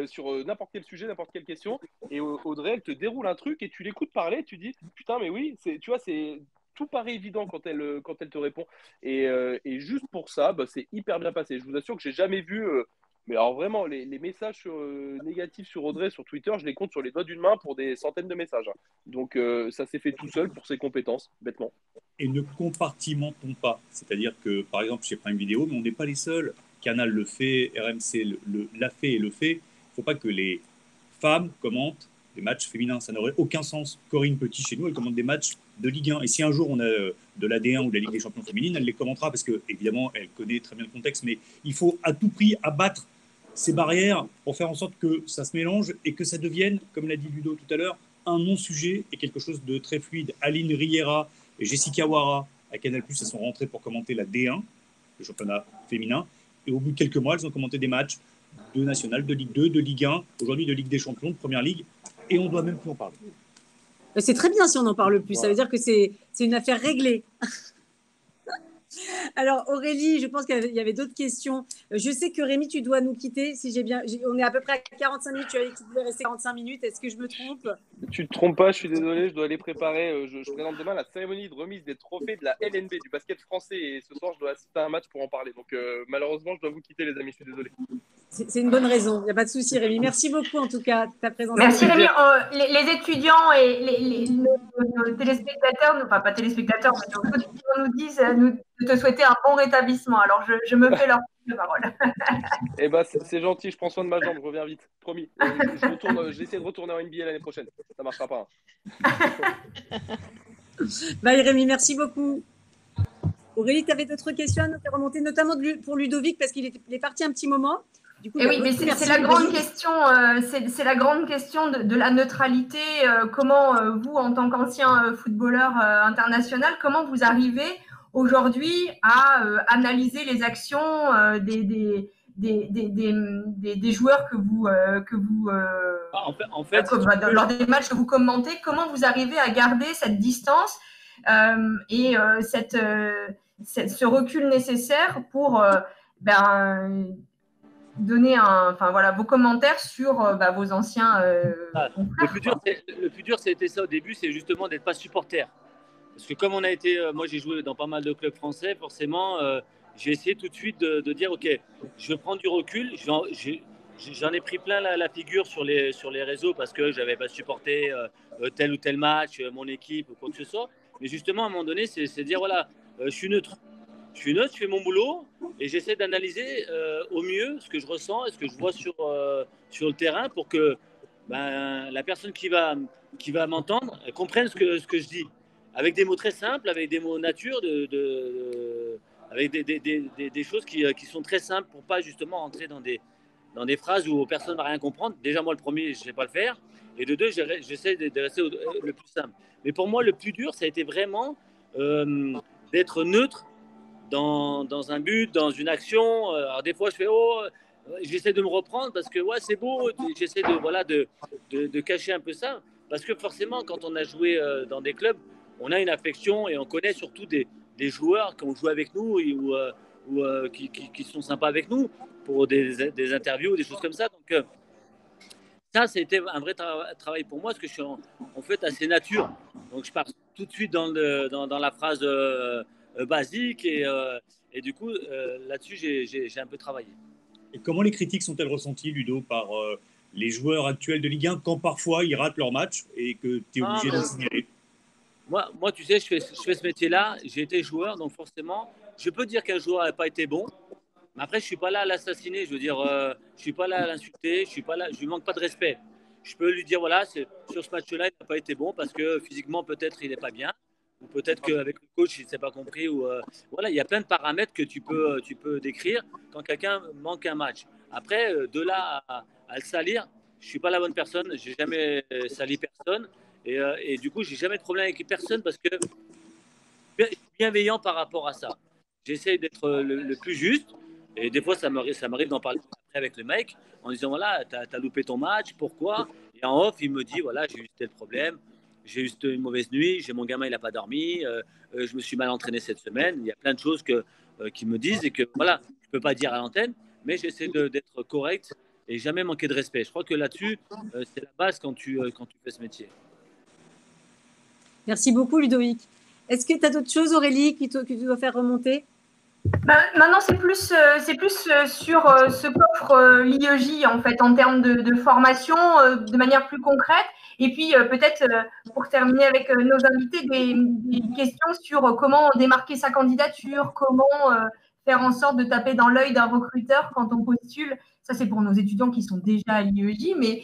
C: sur n'importe quel sujet, n'importe quelle question. Et Audrey, elle te déroule un truc et tu l'écoutes parler. Tu dis, putain, mais oui, tu vois, c'est tout paraît évident quand elle te répond. Et juste pour ça, c'est hyper bien passé. Je vous assure que j'ai jamais vu. Mais alors vraiment, les messages négatifs sur Audrey sur Twitter, je les compte sur les doigts d'une main pour des centaines de messages. Donc ça s'est fait tout seul pour ses compétences, bêtement.
D: Et ne compartimentons pas. C'est-à-dire que, par exemple, chez Prime Video, mais on n'est pas les seuls. Canal le fait, RMC l'a fait et le fait. Il ne faut pas que les femmes commentent des matchs féminins. Ça n'aurait aucun sens. Corinne Petit, chez nous, elle commente des matchs de Ligue 1. Et si un jour on a de la D1 ou de la Ligue des Champions féminine, elle les commentera parce que, évidemment, elle connaît très bien le contexte. Mais il faut à tout prix abattre ces barrières pour faire en sorte que ça se mélange et que ça devienne, comme l'a dit Ludo tout à l'heure, un non-sujet et quelque chose de très fluide. Aline Riera et Jessica Wara à Canal+, elles sont rentrées pour commenter la D1, le championnat féminin. Et au bout de quelques mois, elles ont commenté des matchs de National, de Ligue 2, de Ligue 1, aujourd'hui de Ligue des Champions, de Première Ligue. Et on ne doit même plus en parler.
A: C'est très bien si on n'en parle plus.
D: Voilà.
A: Ça veut dire que c'est une affaire réglée. Alors Aurélie, je pense qu'il y avait d'autres questions. Je sais que Rémi, tu dois nous quitter. Si j'ai bien, on est à peu près à 45 minutes. Tu avais dit que tu devais rester 45 minutes. Est-ce que je me trompe?
C: Tu te trompes pas, je suis désolé, je dois aller préparer. Je présente demain la cérémonie de remise des trophées de la LNB, du basket français. Et ce soir, je dois assister à un match pour en parler. Donc malheureusement, je dois vous quitter, les amis. Je suis désolé.
A: C'est une bonne raison. Il n'y a pas de souci, Rémi. Merci beaucoup, en tout cas, de ta présentation.
B: Merci, Rémi. Les étudiants et nos téléspectateurs, enfin pas téléspectateurs, mais nos auditeurs nous disent de te souhaiter un bon rétablissement. Alors, je me fais leur parole.
C: Eh ben, c'est gentil, je prends soin de ma jambe, je reviens vite, promis. J'essaie de retourner en NBA l'année prochaine. Ça ne marchera pas.
A: Bye, Rémi, merci beaucoup. Aurélie, tu avais d'autres questions à nous faire remonter, notamment pour Ludovic, parce qu'il est parti un petit moment. Du coup,
B: oui, mais c'est la grande question, c'est la grande question de la neutralité. Comment vous, en tant qu'ancien footballeur international, comment vous arrivez aujourd'hui à analyser les actions des joueurs que vous lors des matchs que vous commentez? Comment vous arrivez à garder cette distance et ce recul nécessaire pour donner vos commentaires sur vos anciens confrères.
E: Le plus dur, c'était ça au début, c'est justement d'être pas supporter. Parce que comme on a été, moi j'ai joué dans pas mal de clubs français, forcément, j'ai essayé tout de suite de dire, ok, je vais prendre du recul. J'en ai pris plein la figure sur les réseaux parce que j'avais pas supporté tel ou tel match, mon équipe ou quoi que ce soit. Mais justement, à un moment donné, c'est dire, voilà, je suis neutre. Je fais mon boulot et j'essaie d'analyser au mieux ce que je ressens et ce que je vois sur le terrain pour que la personne qui va m'entendre comprenne ce que je dis. Avec des mots très simples, avec des mots nature, avec des choses qui sont très simples pour pas justement entrer dans des phrases où personne ne va rien comprendre. Déjà, moi, le premier, je ne sais pas le faire. Et de deux, j'essaie de rester le plus simple. Mais pour moi, le plus dur, ça a été vraiment d'être neutre dans un but, dans une action. Alors des fois, je fais j'essaie de me reprendre parce que c'est beau. J'essaie de cacher un peu ça parce que forcément, quand on a joué dans des clubs, on a une affection et on connaît surtout des joueurs qui ont joué avec nous ou qui sont sympas avec nous pour des interviews, des choses comme ça. Donc ça, c'était un vrai travail pour moi parce que je suis en fait assez nature. Donc je pars tout de suite dans la phrase basique et du coup là-dessus j'ai un peu travaillé.
D: Et comment les critiques sont-elles ressenties, Ludo, par les joueurs actuels de Ligue 1 quand parfois ils ratent leur match et que tu es obligé de signaler?
E: Moi, tu sais, je fais ce métier-là, j'ai été joueur, donc forcément, je peux dire qu'un joueur n'a pas été bon, mais après, je ne suis pas là à l'assassiner, je veux dire, je ne suis pas là à l'insulter, je ne lui manque pas de respect. Je peux lui dire, voilà, sur ce match-là, il n'a pas été bon parce que physiquement, peut-être, il n'est pas bien. Ou peut-être qu'avec le coach, il ne s'est pas compris. Voilà, il y a plein de paramètres que tu peux décrire quand quelqu'un manque un match. Après, de là à le salir, je ne suis pas la bonne personne. Je n'ai jamais sali personne. Et du coup, je n'ai jamais de problème avec personne parce que je suis bienveillant par rapport à ça. J'essaie d'être le plus juste. Et des fois, ça m'arrive d'en parler avec le mec en disant, voilà, tu as loupé ton match, pourquoi? Et en off, il me dit, voilà, j'ai eu tel problème. J'ai eu une mauvaise nuit, mon gamin il n'a pas dormi, je me suis mal entraîné cette semaine. Il y a plein de choses qui me disent et que voilà, je ne peux pas dire à l'antenne, mais j'essaie d'être correct et jamais manquer de respect. Je crois que là-dessus, c'est la base quand tu fais ce métier.
A: Merci beaucoup, Ludovic. Est-ce que tu as d'autres choses, Aurélie, que tu dois faire remonter?
B: Maintenant, c'est plus sur ce qu'offre l'IEJ en fait en termes de formation de manière plus concrète. Et puis peut-être pour terminer avec nos invités, des questions sur comment démarquer sa candidature, comment faire en sorte de taper dans l'œil d'un recruteur quand on postule. Ça, c'est pour nos étudiants qui sont déjà à l'IEJ. Mais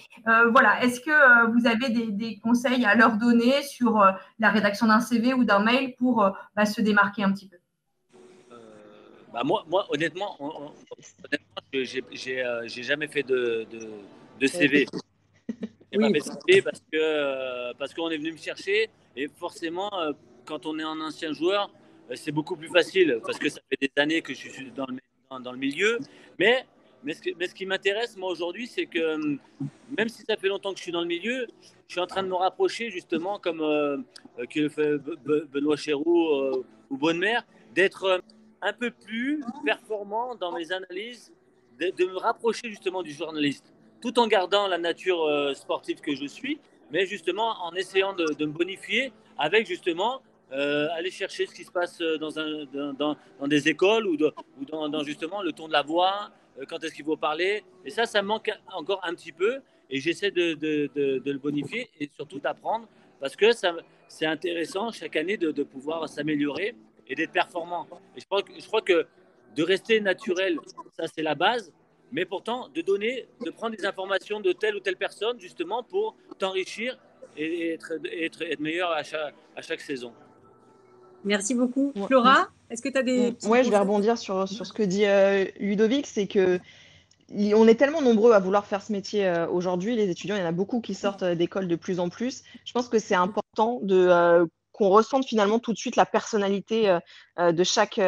B: voilà, est-ce que vous avez des conseils à leur donner sur la rédaction d'un CV ou d'un mail pour se démarquer un petit peu?
E: Moi, honnêtement, j'ai jamais fait de CV. J'ai pas fait de CV parce qu'on est venu me chercher et forcément, quand on est un ancien joueur, c'est beaucoup plus facile parce que ça fait des années que je suis dans le milieu. Mais ce qui m'intéresse, moi, aujourd'hui, c'est que même si ça fait longtemps que je suis dans le milieu, je suis en train de me rapprocher, justement, comme que le fait Benoît Chéroux ou Bonnemer, d'être un peu plus performant dans mes analyses, de me rapprocher, justement, du journaliste, tout en gardant la nature sportive que je suis, mais justement en essayant de me bonifier avec, justement, aller chercher ce qui se passe dans des écoles ou dans justement le ton de la voix, quand est-ce qu'il faut parler. Et ça me manque encore un petit peu et j'essaie de le bonifier et surtout d'apprendre parce que c'est intéressant chaque année de pouvoir s'améliorer et d'être performant. Et je crois que de rester naturel, ça c'est la base, mais pourtant de prendre des informations de telle ou telle personne justement pour t'enrichir et être meilleur à chaque saison.
A: Merci beaucoup. Flora, est-ce que tu as des...
G: Ouais, je vais rebondir sur ce que dit Ludovic, c'est que on est tellement nombreux à vouloir faire ce métier aujourd'hui, les étudiants, il y en a beaucoup qui sortent d'école de plus en plus. Je pense que c'est important qu'on ressente finalement tout de suite la personnalité de chaque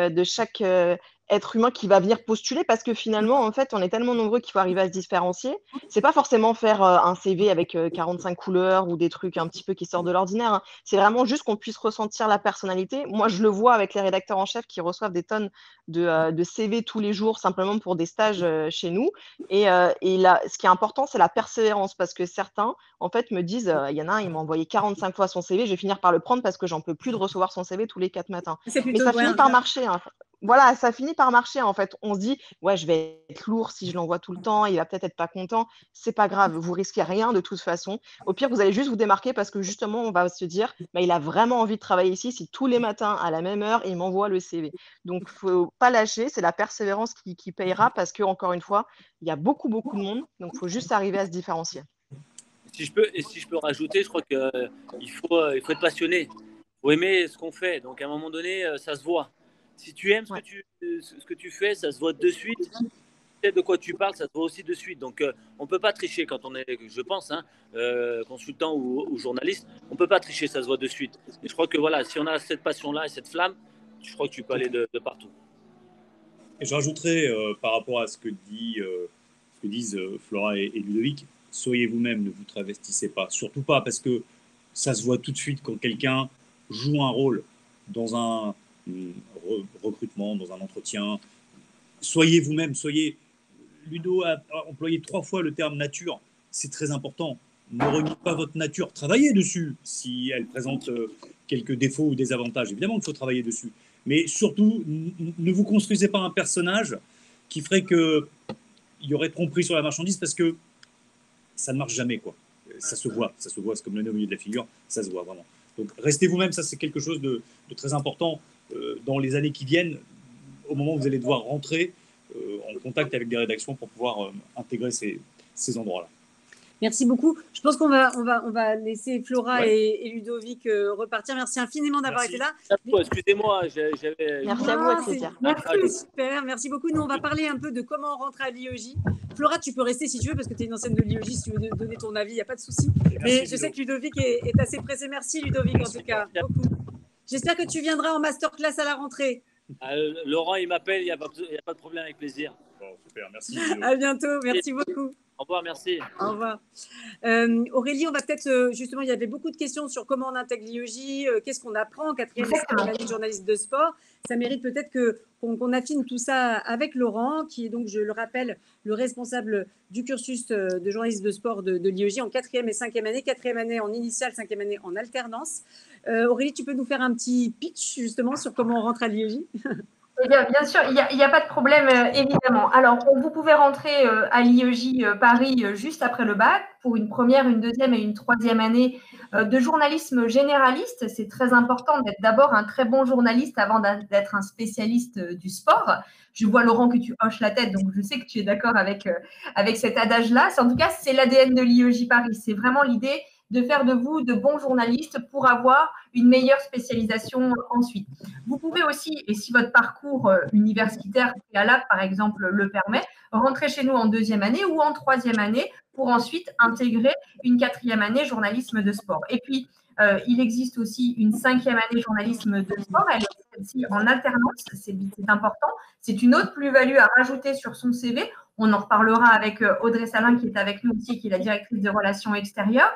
G: être humain qui va venir postuler parce que finalement, en fait, on est tellement nombreux qu'il faut arriver à se différencier. C'est pas forcément faire un CV avec 45 couleurs ou des trucs un petit peu qui sortent de l'ordinaire, hein. C'est vraiment juste qu'on puisse ressentir la personnalité. Moi, je le vois avec les rédacteurs en chef qui reçoivent des tonnes de CV tous les jours simplement pour des stages chez nous. Et là, ce qui est important, c'est la persévérance parce que certains, en fait, me disent, il y en a un, il m'a envoyé 45 fois son CV, je vais finir par le prendre parce que j'en peux plus de recevoir son CV tous les 4 matins. Mais ça finit par marcher, hein. Voilà, ça finit par marcher en fait. On se dit, ouais, je vais être lourd si je l'envoie tout le temps, il va peut-être être pas content. C'est pas grave, vous risquez rien de toute façon. Au pire, vous allez juste vous démarquer parce que justement, on va se dire, bah, il a vraiment envie de travailler ici si tous les matins à la même heure, il m'envoie le CV. Donc, faut pas lâcher, c'est la persévérance qui payera parce que, encore une fois, il y a beaucoup de monde. Donc, il faut juste arriver à se différencier.
E: Si je peux rajouter, je crois qu'il faut être passionné. Il faut aimer ce qu'on fait. Donc, à un moment donné, ça se voit. Si tu aimes ce que tu fais, ça se voit de suite. Si tu sais de quoi tu parles, ça se voit aussi de suite. Donc, on ne peut pas tricher quand on est, je pense, consultant ou journaliste. On ne peut pas tricher, ça se voit de suite. Et je crois que voilà, si on a cette passion-là et cette flamme, je crois que tu peux aller de partout.
D: Et je rajouterais par rapport à ce que disent Flora et Ludovic, soyez vous-même, ne vous travestissez pas. Surtout pas, parce que ça se voit tout de suite quand quelqu'un joue un rôle dans un recrutement, dans un entretien. Soyez vous-même, Ludo a employé 3 fois le terme nature, c'est très important. Ne reniez pas votre nature, travaillez dessus si elle présente quelques défauts ou des avantages. Évidemment qu'il faut travailler dessus, mais surtout, ne vous construisez pas un personnage qui ferait qu'il y aurait tromperie sur la marchandise parce que ça ne marche jamais, quoi. Ça se voit, c'est comme le nez au milieu de la figure, ça se voit vraiment. Donc restez vous-même, ça c'est quelque chose de très important dans les années qui viennent, au moment où vous allez devoir rentrer en contact avec des rédactions pour pouvoir intégrer ces endroits-là.
A: Merci beaucoup. Je pense qu'on va laisser Flora et Ludovic repartir. Merci infiniment d'avoir été là.
E: Excusez-moi.
G: Merci à vous, Cécile.
A: Merci, super. Merci beaucoup. Nous, on va parler un peu de comment on rentre à l'IEJ. Flora, tu peux rester si tu veux, parce que tu es une ancienne de l'IEJ. Si tu veux donner ton avis, il n'y a pas de souci. Mais je sais que Ludovic est assez pressé. Merci, Ludovic, en tout cas. Beaucoup. J'espère que tu viendras en masterclass à la rentrée.
E: Laurent, il m'appelle, il n'y a pas de problème, avec plaisir.
D: Bon, super, merci.
A: À bientôt, merci beaucoup.
E: Au revoir, merci.
A: Au revoir. Aurélie, on va peut-être, justement, il y avait beaucoup de questions sur comment on intègre l'IEJ, qu'est-ce qu'on apprend en 4e et 5e année de journaliste de sport. Ça mérite peut-être qu'on affine tout ça avec Laurent, qui est donc, je le rappelle, le responsable du cursus de journaliste de sport de l'IEJ en 4e et 5e année, 4e année en initiale, 5e année en alternance. Aurélie, tu peux nous faire un petit pitch justement sur comment on rentre à l'IEJ?
B: Eh bien, bien sûr, il n'y a pas de problème, évidemment. Alors, vous pouvez rentrer à l'IEJ Paris juste après le bac pour une première, une deuxième et une troisième année de journalisme généraliste. C'est très important d'être d'abord un très bon journaliste avant d'être un spécialiste du sport. Je vois, Laurent, que tu hoches la tête, donc je sais que tu es d'accord avec cet adage-là. En tout cas, c'est l'ADN de l'IEJ Paris. C'est vraiment l'idée de faire de vous de bons journalistes pour avoir une meilleure spécialisation ensuite. Vous pouvez aussi, et si votre parcours universitaire préalable, par exemple, le permet, rentrer chez nous en 2e année ou en 3e année pour ensuite intégrer une 4e année journalisme de sport. Et puis, il existe aussi une 5e année journalisme de sport. Elle est aussi en alternance, c'est important. C'est une autre plus-value à rajouter sur son CV. On en reparlera avec Audrey Salin qui est avec nous aussi, qui est la directrice des relations extérieures.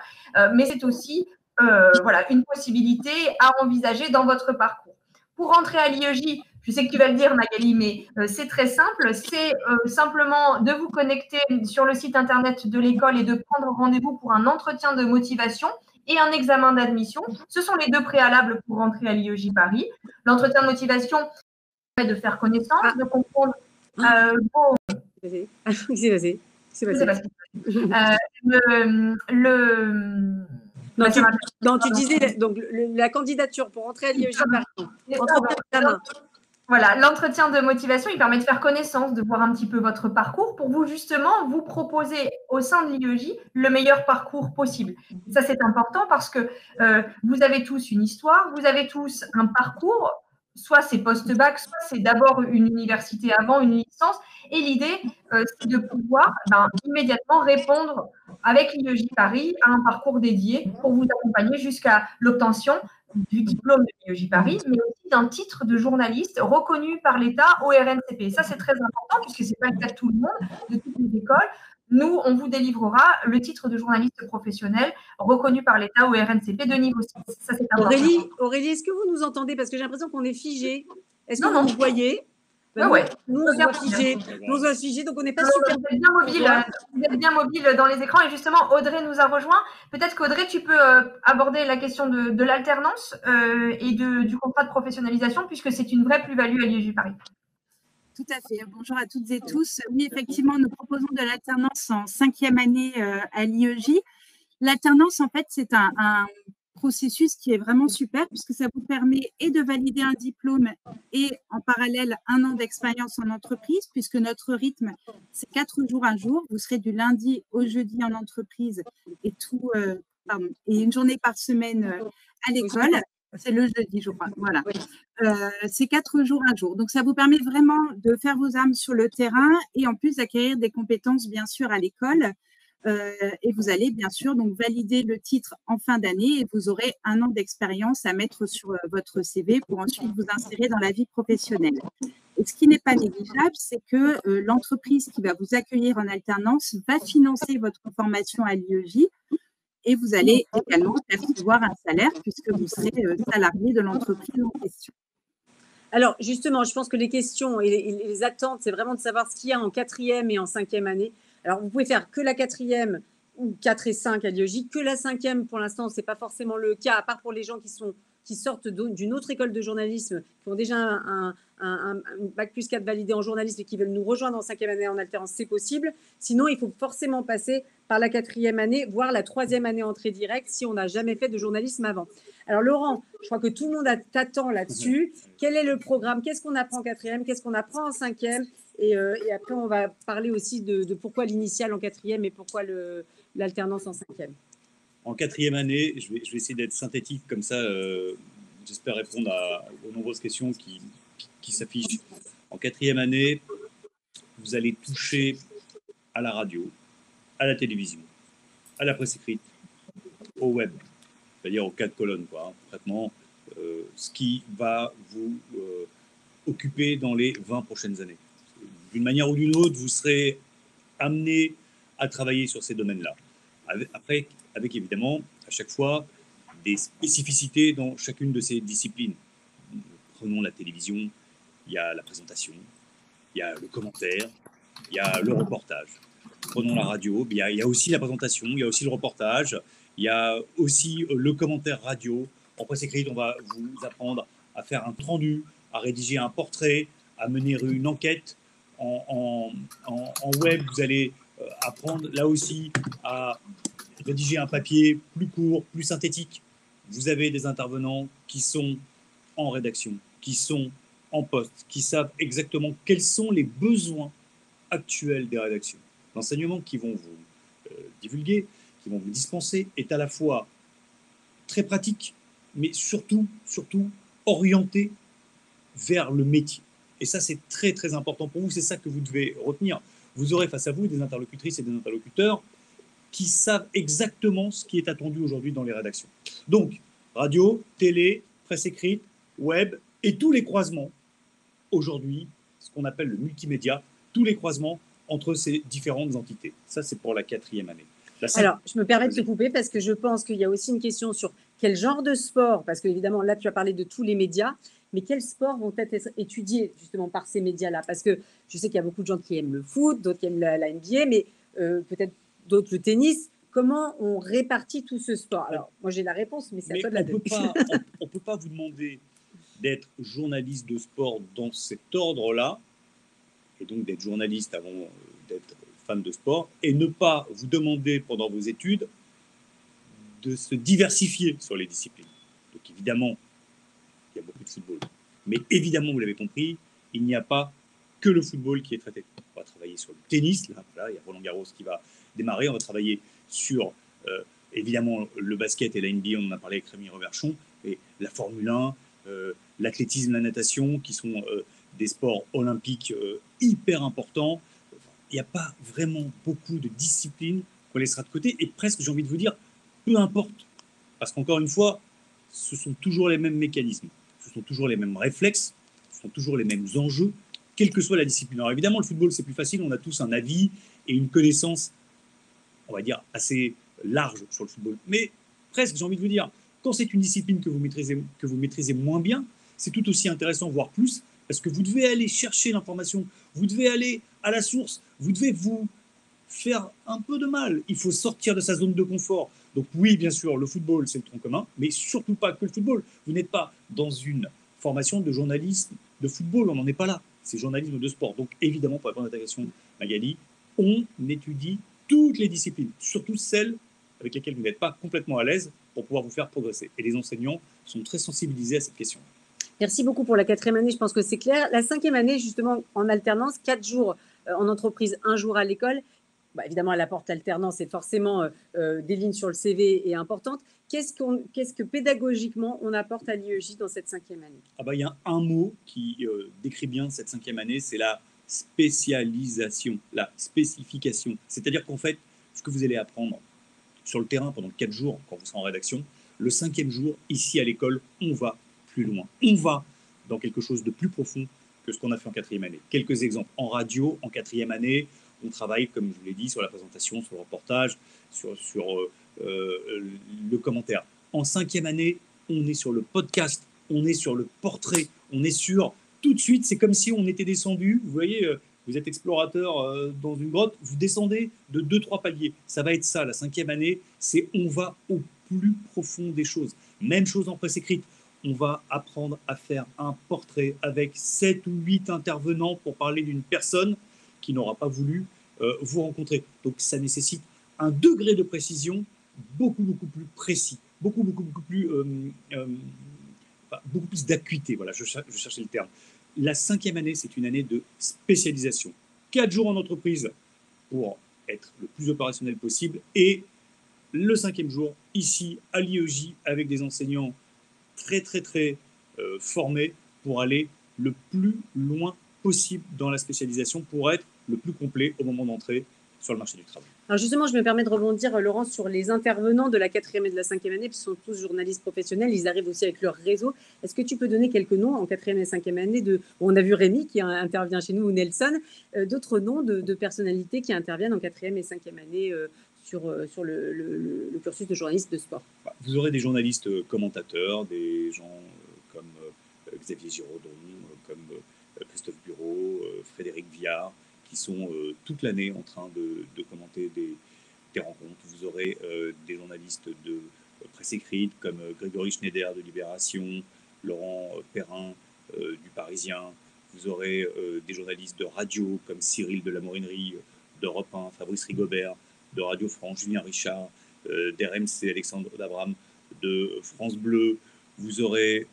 B: Mais c'est aussi une possibilité à envisager dans votre parcours. Pour rentrer à l'IEJ, je sais que tu vas le dire, Magali, mais c'est très simple. C'est simplement de vous connecter sur le site internet de l'école et de prendre rendez-vous pour un entretien de motivation. et un examen d'admission. Ce sont les 2 préalables pour rentrer à l'IEJ Paris. L'entretien de motivation permet de faire connaissance, de comprendre vos…
A: C'est passé. Non, tu disais donc la candidature pour rentrer à l'IEJ Paris.
B: Voilà, l'entretien de motivation, il permet de faire connaissance, de voir un petit peu votre parcours pour vous justement vous proposer au sein de l'IEJ le meilleur parcours possible. Ça, c'est important parce que vous avez tous une histoire, vous avez tous un parcours, soit c'est post-bac, soit c'est d'abord une université avant, une licence. Et l'idée, c'est de pouvoir immédiatement répondre avec l'IEJ Paris à un parcours dédié pour vous accompagner jusqu'à l'obtention du diplôme de l'IEJ Paris, mais aussi d'un titre de journaliste reconnu par l'État au RNCP. Ça, c'est très important puisque ce n'est pas le cas de tout le monde, de toutes les écoles. Nous, on vous délivrera le titre de journaliste professionnel reconnu par l'État au RNCP de niveau 6. Ça, c'est important.
A: Aurélie, est-ce que vous nous entendez? Parce que j'ai l'impression qu'on est figé. Est-ce que vous nous voyez?
B: Nous,
A: on se voit figé, donc on n'est pas super…
B: Vous êtes bien mobile dans les écrans. Et justement, Audrey nous a rejoint. Peut-être qu'Audrey, tu peux aborder la question de l'alternance et du contrat de professionnalisation, puisque c'est une vraie plus-value à l'IEJ Paris.
H: Tout à fait. Bonjour à toutes et tous. Oui, effectivement, nous proposons de l'alternance en 5e année à l'IEJ. L'alternance, en fait, c'est un processus qui est vraiment super puisque ça vous permet et de valider un diplôme et en parallèle 1 an d'expérience en entreprise puisque notre rythme, c'est 4 jours un jour. Vous serez du lundi au jeudi en entreprise et et une journée par semaine à l'école. C'est le jeudi, je crois. Voilà. C'est 4 jours un jour. Donc, ça vous permet vraiment de faire vos armes sur le terrain et en plus d'acquérir des compétences, bien sûr, à l'école. Et vous allez, bien sûr, donc valider le titre en fin d'année et vous aurez 1 an d'expérience à mettre sur votre CV pour ensuite vous insérer dans la vie professionnelle. Et ce qui n'est pas négligeable, c'est que l'entreprise qui va vous accueillir en alternance va financer votre formation à l'IEJ. Et vous allez également percevoir un salaire puisque vous serez salarié de l'entreprise en question.
A: Alors, justement, je pense que les questions et les attentes, c'est vraiment de savoir ce qu'il y a en 4e et en 5e année. Alors, vous pouvez faire que la 4e ou 4 et 5 à l'IEJ, que la 5e, pour l'instant, ce n'est pas forcément le cas, à part pour les gens qui sortent d'une autre école de journalisme, qui ont déjà un bac plus 4 validé en journalisme et qui veulent nous rejoindre en 5e année en alternance, c'est possible. Sinon, il faut forcément passer par la 4e année, voire la 3e année entrée directe si on n'a jamais fait de journalisme avant. Alors, Laurent, je crois que tout le monde t'attend là-dessus. Quel est le programme? Qu'est-ce qu'on apprend en 4e? Qu'est-ce qu'on apprend en 5e? Et après, on va parler aussi de pourquoi l'initial en 4e et pourquoi l'alternance en 5e.
D: En 4e année, je vais essayer d'être synthétique, comme ça, j'espère répondre aux nombreuses questions qui s'affichent. En 4e année, vous allez toucher à la radio, à la télévision, à la presse écrite, au web, c'est-à-dire aux 4 colonnes, quoi, concrètement, ce qui va vous occuper dans les 20 prochaines années. D'une manière ou d'une autre, vous serez amené à travailler sur ces domaines-là. Après, avec évidemment, à chaque fois, des spécificités dans chacune de ces disciplines. Prenons la télévision, il y a la présentation, il y a le commentaire, il y a le reportage. Prenons la radio, il y a aussi la présentation, il y a aussi le reportage, il y a aussi le commentaire radio. En presse écrite, on va vous apprendre à faire un rendu, à rédiger un portrait, à mener une enquête. En web, vous allez apprendre là aussi à rédiger un papier plus court, plus synthétique. Vous avez des intervenants qui sont en rédaction, qui sont en poste, qui savent exactement quels sont les besoins actuels des rédactions. L'enseignement qu'ils vont vous divulguer, qu'ils vont vous dispenser, est à la fois très pratique, mais surtout orienté vers le métier. Et ça, c'est très, très important pour vous. C'est ça que vous devez retenir. Vous aurez face à vous des interlocutrices et des interlocuteurs qui savent exactement ce qui est attendu aujourd'hui dans les rédactions. Donc, radio, télé, presse écrite, web et tous les croisements, aujourd'hui, ce qu'on appelle le multimédia, tous les croisements entre ces différentes entités. Ça, c'est pour la 4e année.
A: Alors, je me permets de te couper parce que je pense qu'il y a aussi une question sur quel genre de sport, parce qu'évidemment, là, tu as parlé de tous les médias, mais quels sports vont être étudiés justement par ces médias-là? Parce que je sais qu'il y a beaucoup de gens qui aiment le foot, d'autres qui aiment la NBA, mais peut-être d'autres le tennis. comment on répartit tout ce sport? Alors, moi j'ai la réponse, mais c'est à toi de la donner.
D: On peut pas vous demander d'être journaliste de sport dans cet ordre-là, et donc d'être journaliste avant d'être fan de sport, et ne pas vous demander pendant vos études de se diversifier sur les disciplines. Donc évidemment, il y a beaucoup de football. Mais évidemment, vous l'avez compris, il n'y a pas que le football qui est traité. On va travailler sur le tennis, là, voilà, il y a Roland Garros qui va démarrer, on va travailler sur évidemment le basket et la NBA, on en a parlé avec Rémi Reverchon, et la Formule 1, l'athlétisme, la natation, qui sont des sports olympiques hyper importants. Il n'y a pas vraiment beaucoup de disciplines qu'on laissera de côté, et presque, j'ai envie de vous dire, peu importe. Parce qu'encore une fois, ce sont toujours les mêmes mécanismes, ce sont toujours les mêmes réflexes, ce sont toujours les mêmes enjeux, quelle que soit la discipline. Alors évidemment, le football, c'est plus facile, on a tous un avis et une connaissance, on va dire, assez large sur le football. Mais presque, j'ai envie de vous dire, quand c'est une discipline que vous maîtrisez moins bien, c'est tout aussi intéressant, voire plus, parce que vous devez aller chercher l'information, vous devez aller à la source, vous devez vous faire un peu de mal. Il faut sortir de sa zone de confort. Donc oui, bien sûr, le football, c'est le tronc commun, mais surtout pas que le football. Vous n'êtes pas dans une formation de journalisme de football, on n'en est pas là. C'est journalisme de sport. Donc évidemment, pour répondre à ta question, Magali, on étudie toutes les disciplines, surtout celles avec lesquelles vous n'êtes pas complètement à l'aise pour pouvoir vous faire progresser. Et les enseignants sont très sensibilisés à cette question.
A: Merci beaucoup pour la 4e année, je pense que c'est clair. La 5e année, justement, en alternance, 4 jours en entreprise, 1 jour à l'école. Bah, évidemment, la porte alternance est forcément des lignes sur le CV et importante. Qu'est-ce que pédagogiquement on apporte à l'IEJ dans cette 5e année?
D: Ah bah, y a un mot qui décrit bien cette 5e année, c'est la spécialisation, la spécification. C'est-à-dire qu'en fait, ce que vous allez apprendre sur le terrain pendant 4 jours, quand vous serez en rédaction, le 5e jour, ici à l'école, on va plus loin. On va dans quelque chose de plus profond que ce qu'on a fait en 4e année. Quelques exemples. En radio, en 4e année, on travaille, comme je vous l'ai dit, sur la présentation, sur le reportage, sur le commentaire. En 5e année, on est sur le podcast, on est sur le portrait, on est sur... Tout de suite, c'est comme si on était descendu. Vous voyez, vous êtes explorateur dans une grotte, vous descendez de 2-3 paliers. Ça va être ça, la 5e année, c'est on va au plus profond des choses. Même chose en presse écrite. On va apprendre à faire un portrait avec 7 ou 8 intervenants pour parler d'une personne qui n'aura pas voulu vous rencontrer. Donc ça nécessite un degré de précision beaucoup plus précis, beaucoup plus d'acuité. Voilà, je cherchais le terme. La 5e année, c'est une année de spécialisation. 4 jours en entreprise pour être le plus opérationnel possible et le 5e jour, ici, à l'IEJ, avec des enseignants très formés pour aller le plus loin possible dans la spécialisation pour être le plus complet au moment d'entrer sur le marché du travail.
A: Alors justement, je me permets de rebondir, Laurence, sur les intervenants de la 4e et de la 5e année, puisqu'ils sont tous journalistes professionnels, ils arrivent aussi avec leur réseau. Est-ce que tu peux donner quelques noms en 4e et 5e année on a vu Rémi qui intervient chez nous, ou Nelson, d'autres noms de personnalités qui interviennent en 4e et 5e année sur le cursus de journaliste de sport?
D: Vous aurez des journalistes commentateurs, des gens comme Xavier Giraudon, comme Christophe Bureau, Frédéric Viard, qui sont toute l'année en train de commenter des rencontres. Vous aurez des journalistes de presse écrite comme Grégory Schneider de Libération, Laurent Perrin du Parisien. Vous aurez des journalistes de radio comme Cyril de la Morinerie d'Europe 1, Fabrice Rigobert de Radio France, Julien Richard d'RMC, Alexandre Dabram de France Bleu. Vous aurez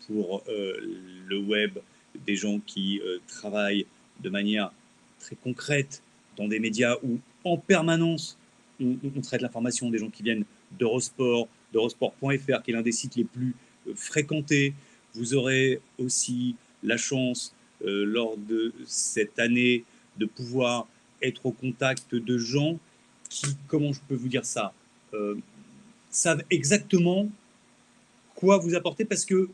D: pour le web des gens qui travaillent de manière très concrète dans des médias où en permanence on traite l'information, des gens qui viennent d'Eurosport, d'Eurosport.fr, qui est l'un des sites les plus fréquentés. Vous aurez aussi la chance lors de cette année de pouvoir être au contact de gens qui, comment je peux vous dire ça, savent exactement quoi vous apporter parce que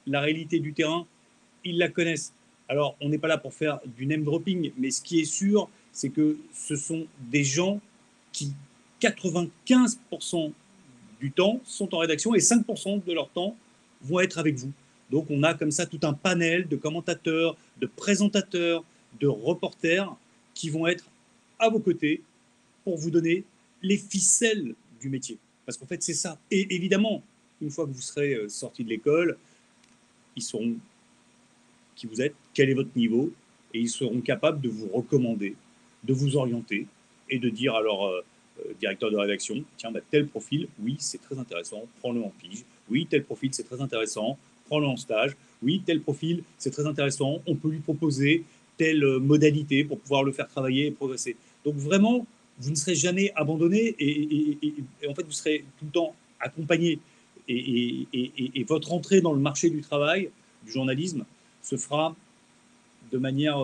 D: la réalité du terrain, ils la connaissent. Alors, on n'est pas là pour faire du name dropping, mais ce qui est sûr, c'est que ce sont des gens qui, 95% du temps, sont en rédaction et 5% de leur temps vont être avec vous. Donc, on a comme ça tout un panel de commentateurs, de présentateurs, de reporters qui vont être à vos côtés pour vous donner les ficelles du métier. Parce qu'en fait, c'est ça. Et évidemment, une fois que vous serez sorti de l'école, ils sauront qui vous êtes, quel est votre niveau, et ils seront capables de vous recommander, de vous orienter, et de dire à leur directeur de rédaction, tiens, bah, tel profil, oui, c'est très intéressant, prends-le en pige. Oui, tel profil, c'est très intéressant, prends-le en stage. Oui, tel profil, c'est très intéressant, on peut lui proposer telle modalité pour pouvoir le faire travailler et progresser. Donc vraiment, vous ne serez jamais abandonné et en fait, vous serez tout le temps accompagné. Et votre entrée dans le marché du travail, du journalisme, se fera de manière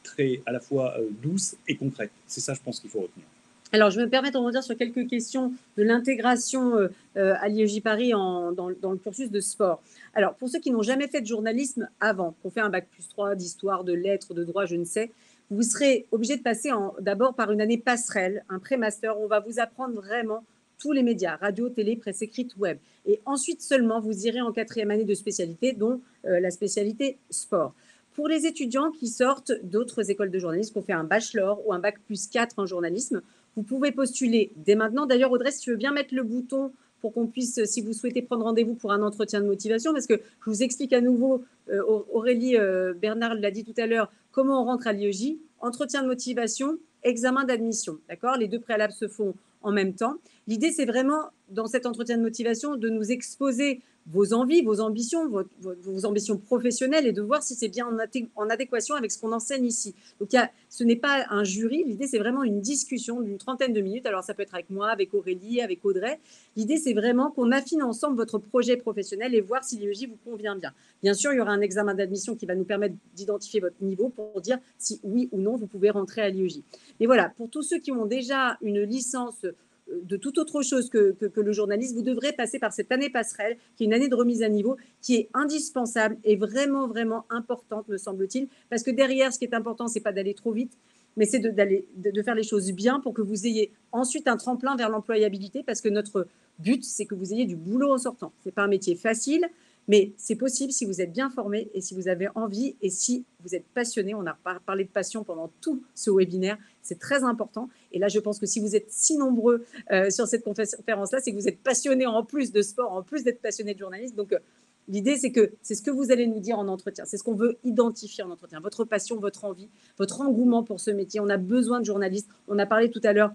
D: très à la fois douce et concrète. C'est ça, je pense, qu'il faut retenir.
A: Alors, je me permets de rebondir sur quelques questions de l'intégration à l'IEJ Paris dans le cursus de sport. Alors, pour ceux qui n'ont jamais fait de journalisme avant, qu'on fait un bac+3 d'histoire, de lettres, de droit, je ne sais, vous serez obligé de passer d'abord par une année passerelle, un pré-master. On va vous apprendre vraiment tous les médias, radio, télé, presse écrite, web. Et ensuite seulement, vous irez en 4e année de spécialité, dont la spécialité sport. Pour les étudiants qui sortent d'autres écoles de journalisme, qui ont fait un bachelor ou un bac+4 en journalisme, vous pouvez postuler dès maintenant. D'ailleurs, Audrey, si tu veux bien mettre le bouton pour qu'on puisse, si vous souhaitez prendre rendez-vous pour un entretien de motivation, parce que je vous explique à nouveau, Aurélie, Bernard l'a dit tout à l'heure, comment on rentre à l'IEJ, entretien de motivation, examen d'admission. D'accord ? Les deux préalables se font en même temps. L'idée, c'est vraiment, dans cet entretien de motivation, de nous exposer vos envies, vos ambitions, vos ambitions professionnelles et de voir si c'est bien en adéquation avec ce qu'on enseigne ici. Donc, ce n'est pas un jury. L'idée, c'est vraiment une discussion d'une 30aine de minutes. Alors, ça peut être avec moi, avec Aurélie, avec Audrey. L'idée, c'est vraiment qu'on affine ensemble votre projet professionnel et voir si l'IEJ vous convient bien. Bien sûr, il y aura un examen d'admission qui va nous permettre d'identifier votre niveau pour dire si oui ou non, vous pouvez rentrer à l'IEJ. Mais voilà, pour tous ceux qui ont déjà une licence de toute autre chose que le journalisme, vous devrez passer par cette année passerelle, qui est une année de remise à niveau, qui est indispensable et vraiment, vraiment importante, me semble-t-il, parce que derrière, ce qui est important, c'est pas d'aller trop vite, mais c'est de faire les choses bien pour que vous ayez ensuite un tremplin vers l'employabilité, parce que notre but, c'est que vous ayez du boulot en sortant. Ce n'est pas un métier facile, mais c'est possible si vous êtes bien formé et si vous avez envie et si vous êtes passionné. On a parlé de passion pendant tout ce webinaire. C'est très important. Et là, je pense que si vous êtes si nombreux sur cette conférence-là, c'est que vous êtes passionné en plus de sport, en plus d'être passionné de journalisme. Donc, l'idée, c'est que c'est ce que vous allez nous dire en entretien. C'est ce qu'on veut identifier en entretien. Votre passion, votre envie, votre engouement pour ce métier. On a besoin de journalistes. On a parlé tout à l'heure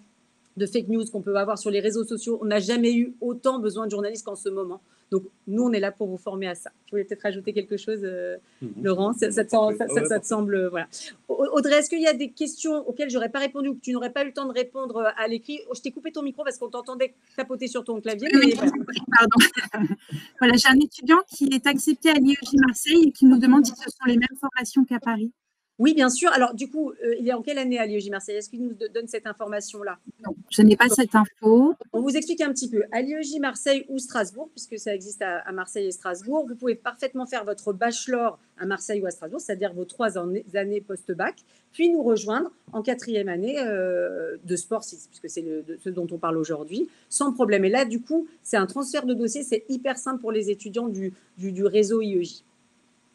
A: de fake news qu'on peut avoir sur les réseaux sociaux. On n'a jamais eu autant besoin de journalistes qu'en ce moment. Donc, nous, on est là pour vous former à ça. Tu voulais peut-être rajouter quelque chose, Laurent? Ça te semble… Voilà. Audrey, est-ce qu'il y a des questions auxquelles je n'aurais pas répondu ou que tu n'aurais pas eu le temps de répondre à l'écrit? Je t'ai coupé ton micro parce qu'on t'entendait tapoter sur ton clavier. Mais…
H: Pardon. Voilà, j'ai un étudiant qui est accepté à l'IEJ Marseille et qui nous demande si ce sont les mêmes formations qu'à Paris.
A: Oui, bien sûr. Alors, du coup, il est en quelle année à l'IEJ Marseille? Est-ce qu'il nous donne cette information-là?
H: Non, je n'ai pas cette info.
A: On vous explique un petit peu. À l'IEJ Marseille ou Strasbourg, puisque ça existe à Marseille et Strasbourg, vous pouvez parfaitement faire votre bachelor à Marseille ou à Strasbourg, c'est-à-dire vos 3 années post-bac, puis nous rejoindre en 4e année de sport, puisque c'est ce dont on parle aujourd'hui, sans problème. Et là, du coup, c'est un transfert de dossier, c'est hyper simple pour les étudiants du réseau IEJ.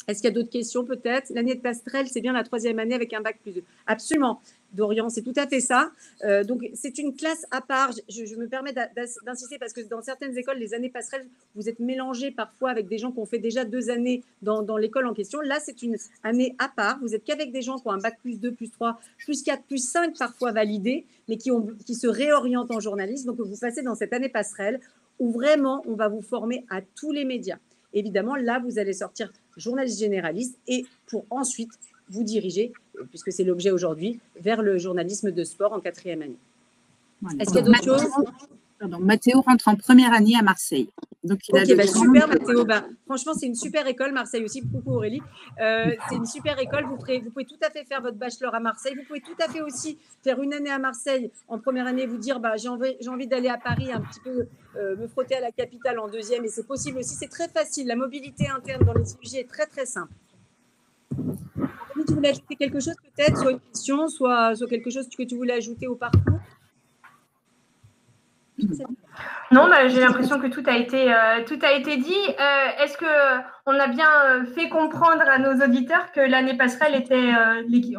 A: Est-ce qu'il y a d'autres questions peut-être? L'année de passerelle, c'est bien la 3e année avec un bac+2. Absolument, Dorian, c'est tout à fait ça. Donc, c'est une classe à part. Je me permets d'insister parce que dans certaines écoles, les années passerelles, vous êtes mélangés parfois avec des gens qui ont fait déjà 2 années dans l'école en question. Là, c'est une année à part. Vous n'êtes qu'avec des gens qui ont un bac+2, +3, +4, +5 parfois validés, mais qui se réorientent en journalisme. Donc, vous passez dans cette année passerelle où vraiment, on va vous former à tous les médias. Évidemment, là, vous allez sortir journaliste généraliste et pour ensuite vous diriger, puisque c'est l'objet aujourd'hui, vers le journalisme de sport en 4e année. Voilà. Est-ce qu'il y a d'autres choses?
H: Mathéo rentre en première année à Marseille. Donc,
A: super Mathéo. Franchement, c'est une super école, Marseille aussi. Coucou Aurélie. C'est une super école. Vous pouvez tout à fait faire votre bachelor à Marseille. Vous pouvez tout à fait aussi faire une année à Marseille en première année, vous dire j'ai envie d'aller à Paris un petit peu me frotter à la capitale en 2e. Et c'est possible aussi. C'est très facile. La mobilité interne dans les sujets est très, très simple. Aurélie, tu voulais ajouter quelque chose peut-être, soit une question, soit quelque chose que tu voulais ajouter au parcours? Je ne sais pas.
B: Non, bah, j'ai l'impression que tout a été dit. Est-ce qu'on a bien fait comprendre à nos auditeurs que l'année passerelle était,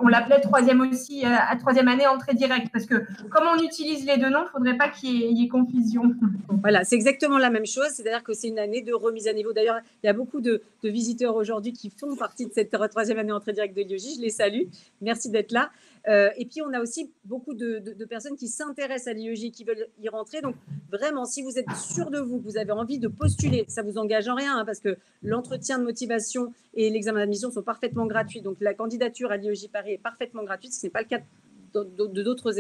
B: on l'appelait troisième aussi, à troisième année entrée directe? Parce que comme on utilise les deux noms, il ne faudrait pas qu'il y ait confusion.
A: Voilà, c'est exactement la même chose. C'est-à-dire que c'est une année de remise à niveau. D'ailleurs, il y a beaucoup de visiteurs aujourd'hui qui font partie de cette troisième année entrée directe de l'IEJ. Je les salue. Merci d'être là. Et puis, on a aussi beaucoup de personnes qui s'intéressent à l'IEJ, qui veulent y rentrer. Donc, vraiment, si vous êtes sûr de vous, que vous avez envie de postuler, ça ne vous engage en rien, hein, parce que l'entretien de motivation et l'examen d'admission sont parfaitement gratuits. Donc, la candidature à l'IEJ Paris est parfaitement gratuite. Ce n'est pas le cas d'autres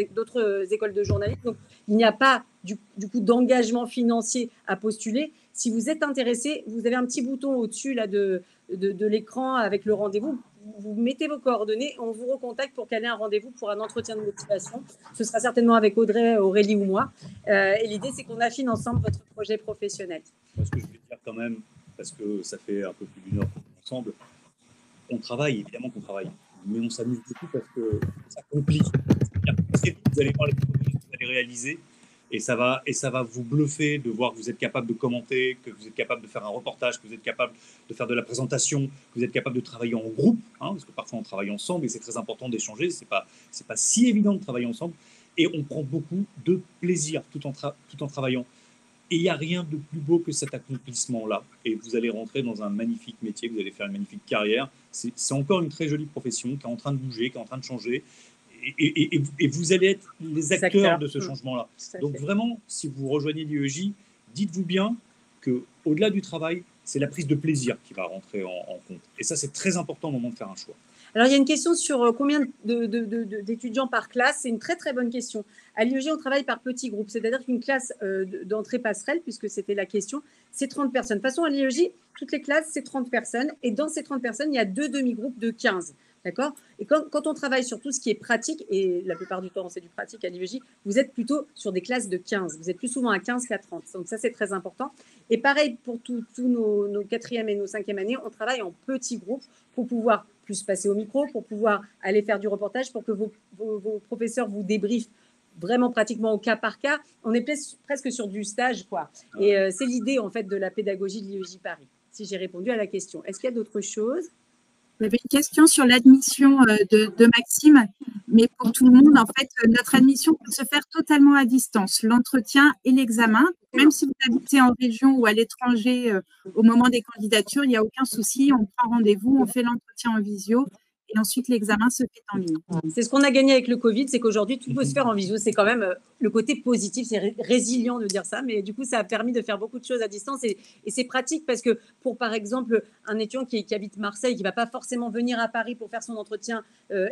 A: écoles de journalisme. Donc, il n'y a pas du coup d'engagement financier à postuler. Si vous êtes intéressé, vous avez un petit bouton au-dessus là, de l'écran avec le rendez-vous. Vous mettez vos coordonnées, on vous recontacte pour caler un rendez-vous pour un entretien de motivation. Ce sera certainement avec Audrey, Aurélie ou moi. Et l'idée, c'est qu'on affine ensemble votre projet professionnel.
D: Moi, ce que je voulais dire quand même, parce que ça fait un peu plus d'une heure qu'on est ensemble, on travaille, évidemment qu'on travaille, mais on s'amuse beaucoup parce que ça complique. Vous allez voir les projets que vous allez réaliser et ça va vous bluffer de voir que vous êtes capable de commenter, que vous êtes capable de faire un reportage, que vous êtes capable de faire de la présentation, que vous êtes capable de travailler en groupe, hein, parce que parfois on travaille ensemble et c'est très important d'échanger, c'est pas si évident de travailler ensemble et on prend beaucoup de plaisir tout en travaillant. Et il n'y a rien de plus beau que cet accomplissement-là. Et vous allez rentrer dans un magnifique métier, vous allez faire une magnifique carrière. C'est encore une très jolie profession qui est en train de bouger, qui est en train de changer. Et vous allez être les acteurs de ce changement-là. Donc vraiment, si vous rejoignez l'IEJ, dites-vous bien qu'au-delà du travail, c'est la prise de plaisir qui va rentrer en compte. Et ça, c'est très important au moment de faire un choix.
A: Alors, il y a une question sur combien d'étudiants par classe. C'est une très, très bonne question. À l'IEJ, on travaille par petits groupes. C'est-à-dire qu'une classe d'entrée passerelle, puisque c'était la question, c'est 30 personnes. De toute façon, à l'IEJ, toutes les classes, c'est 30 personnes. Et dans ces 30 personnes, il y a 2 demi-groupes de 15. D'accord? Et quand on travaille sur tout ce qui est pratique, et la plupart du temps, c'est du pratique à l'IEJ, vous êtes plutôt sur des classes de 15. Vous êtes plus souvent à 15 qu'à 30. Donc, ça, c'est très important. Et pareil, pour tous nos quatrièmes et nos cinquièmes années, on travaille en petits groupes pour pouvoir plus passer au micro, pour pouvoir aller faire du reportage, pour que vos professeurs vous débriefent vraiment pratiquement au cas par cas. On est presque sur du stage, quoi. Et c'est l'idée, en fait, de la pédagogie de l'IEJ Paris, si j'ai répondu à la question. Est-ce qu'il y a d'autres choses?
H: Il y avait une question sur l'admission de Maxime, mais pour tout le monde, en fait, notre admission peut se faire totalement à distance, l'entretien et l'examen. Même si vous habitez en région ou à l'étranger au moment des candidatures, il n'y a aucun souci, on prend rendez-vous, on fait l'entretien en visio et ensuite l'examen se fait en ligne.
A: C'est ce qu'on a gagné avec le Covid, c'est qu'aujourd'hui, tout peut se faire en visio. C'est quand même le côté positif, c'est résilient de dire ça, mais du coup, ça a permis de faire beaucoup de choses à distance et c'est pratique parce que pour, par exemple, un étudiant qui habite Marseille, qui ne va pas forcément venir à Paris pour faire son entretien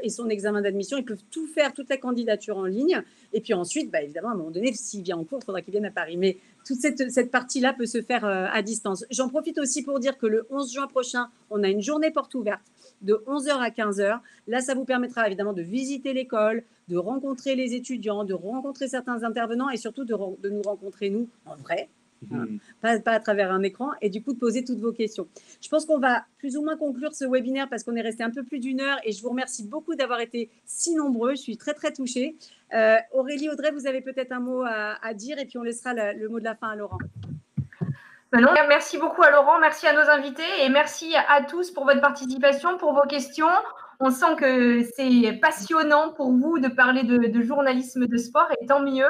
A: et son examen d'admission, ils peuvent tout faire, toute la candidature en ligne. Et puis ensuite, bah, évidemment, à un moment donné, s'il vient en cours, il faudra qu'il vienne à Paris. Mais toute cette partie-là peut se faire à distance. J'en profite aussi pour dire que le 11 juin prochain, on a une journée porte ouverte de 11h à 15h. Là, ça vous permettra évidemment de visiter l'école, de rencontrer les étudiants, de rencontrer certains intervenants et surtout de nous rencontrer, nous, en vrai, pas à travers un écran, et du coup de poser toutes vos questions. Je pense qu'on va plus ou moins conclure ce webinaire parce qu'on est resté un peu plus d'une heure et je vous remercie beaucoup d'avoir été si nombreux. Je suis très, très touchée. Aurélie, Audrey, vous avez peut-être un mot à dire et puis on laissera le mot de la fin à Laurent.
B: Non, merci beaucoup à Laurent, merci à nos invités et merci à tous pour votre participation, pour vos questions. On sent que c'est passionnant pour vous de parler de journalisme de sport et tant mieux.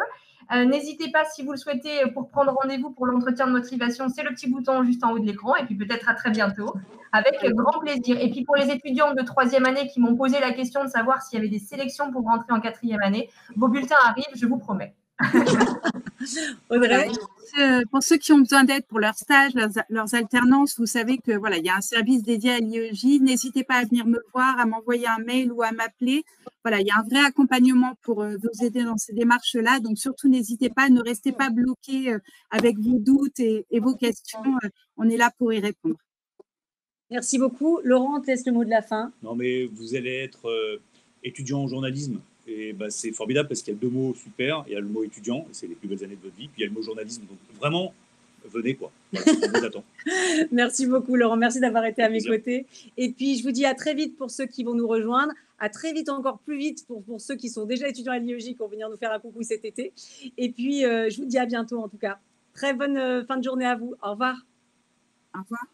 B: N'hésitez pas, si vous le souhaitez, pour prendre rendez-vous pour l'entretien de motivation, c'est le petit bouton juste en haut de l'écran et puis peut-être à très bientôt, avec grand plaisir. Et puis pour les étudiants de troisième année qui m'ont posé la question de savoir s'il y avait des sélections pour rentrer en quatrième année, vos bulletins arrivent, je vous promets.
A: Audrey,
H: pour ceux qui ont besoin d'aide pour leur stage, leurs alternances, vous savez que voilà, il y a un service dédié à l'IEJ. N'hésitez pas à venir me voir, à m'envoyer un mail ou à m'appeler. Voilà, il y a un vrai accompagnement pour vous aider dans ces démarches-là. Donc surtout, n'hésitez pas, ne restez pas bloqués avec vos doutes et vos questions. On est là pour y répondre.
A: Merci beaucoup. Laurent, on te laisse le mot de la fin.
D: Non, mais vous allez être étudiant en journalisme. Et bah, c'est formidable parce qu'il y a 2 mots super. Il y a le mot étudiant, c'est les plus belles années de votre vie. Puis il y a le mot journalisme. Donc vraiment, venez quoi. Voilà, on vous attend.
A: Merci beaucoup, Laurent. Merci d'avoir été à mes
D: Plaisir.
A: côtés. Et puis, je vous dis à très vite pour ceux qui vont nous rejoindre. À très vite, encore plus vite pour ceux qui sont déjà étudiants à l'IEJ, qui vont venir nous faire un coucou cet été. Et puis, je vous dis à bientôt en tout cas. Très bonne fin de journée à vous. Au revoir.
H: Au revoir.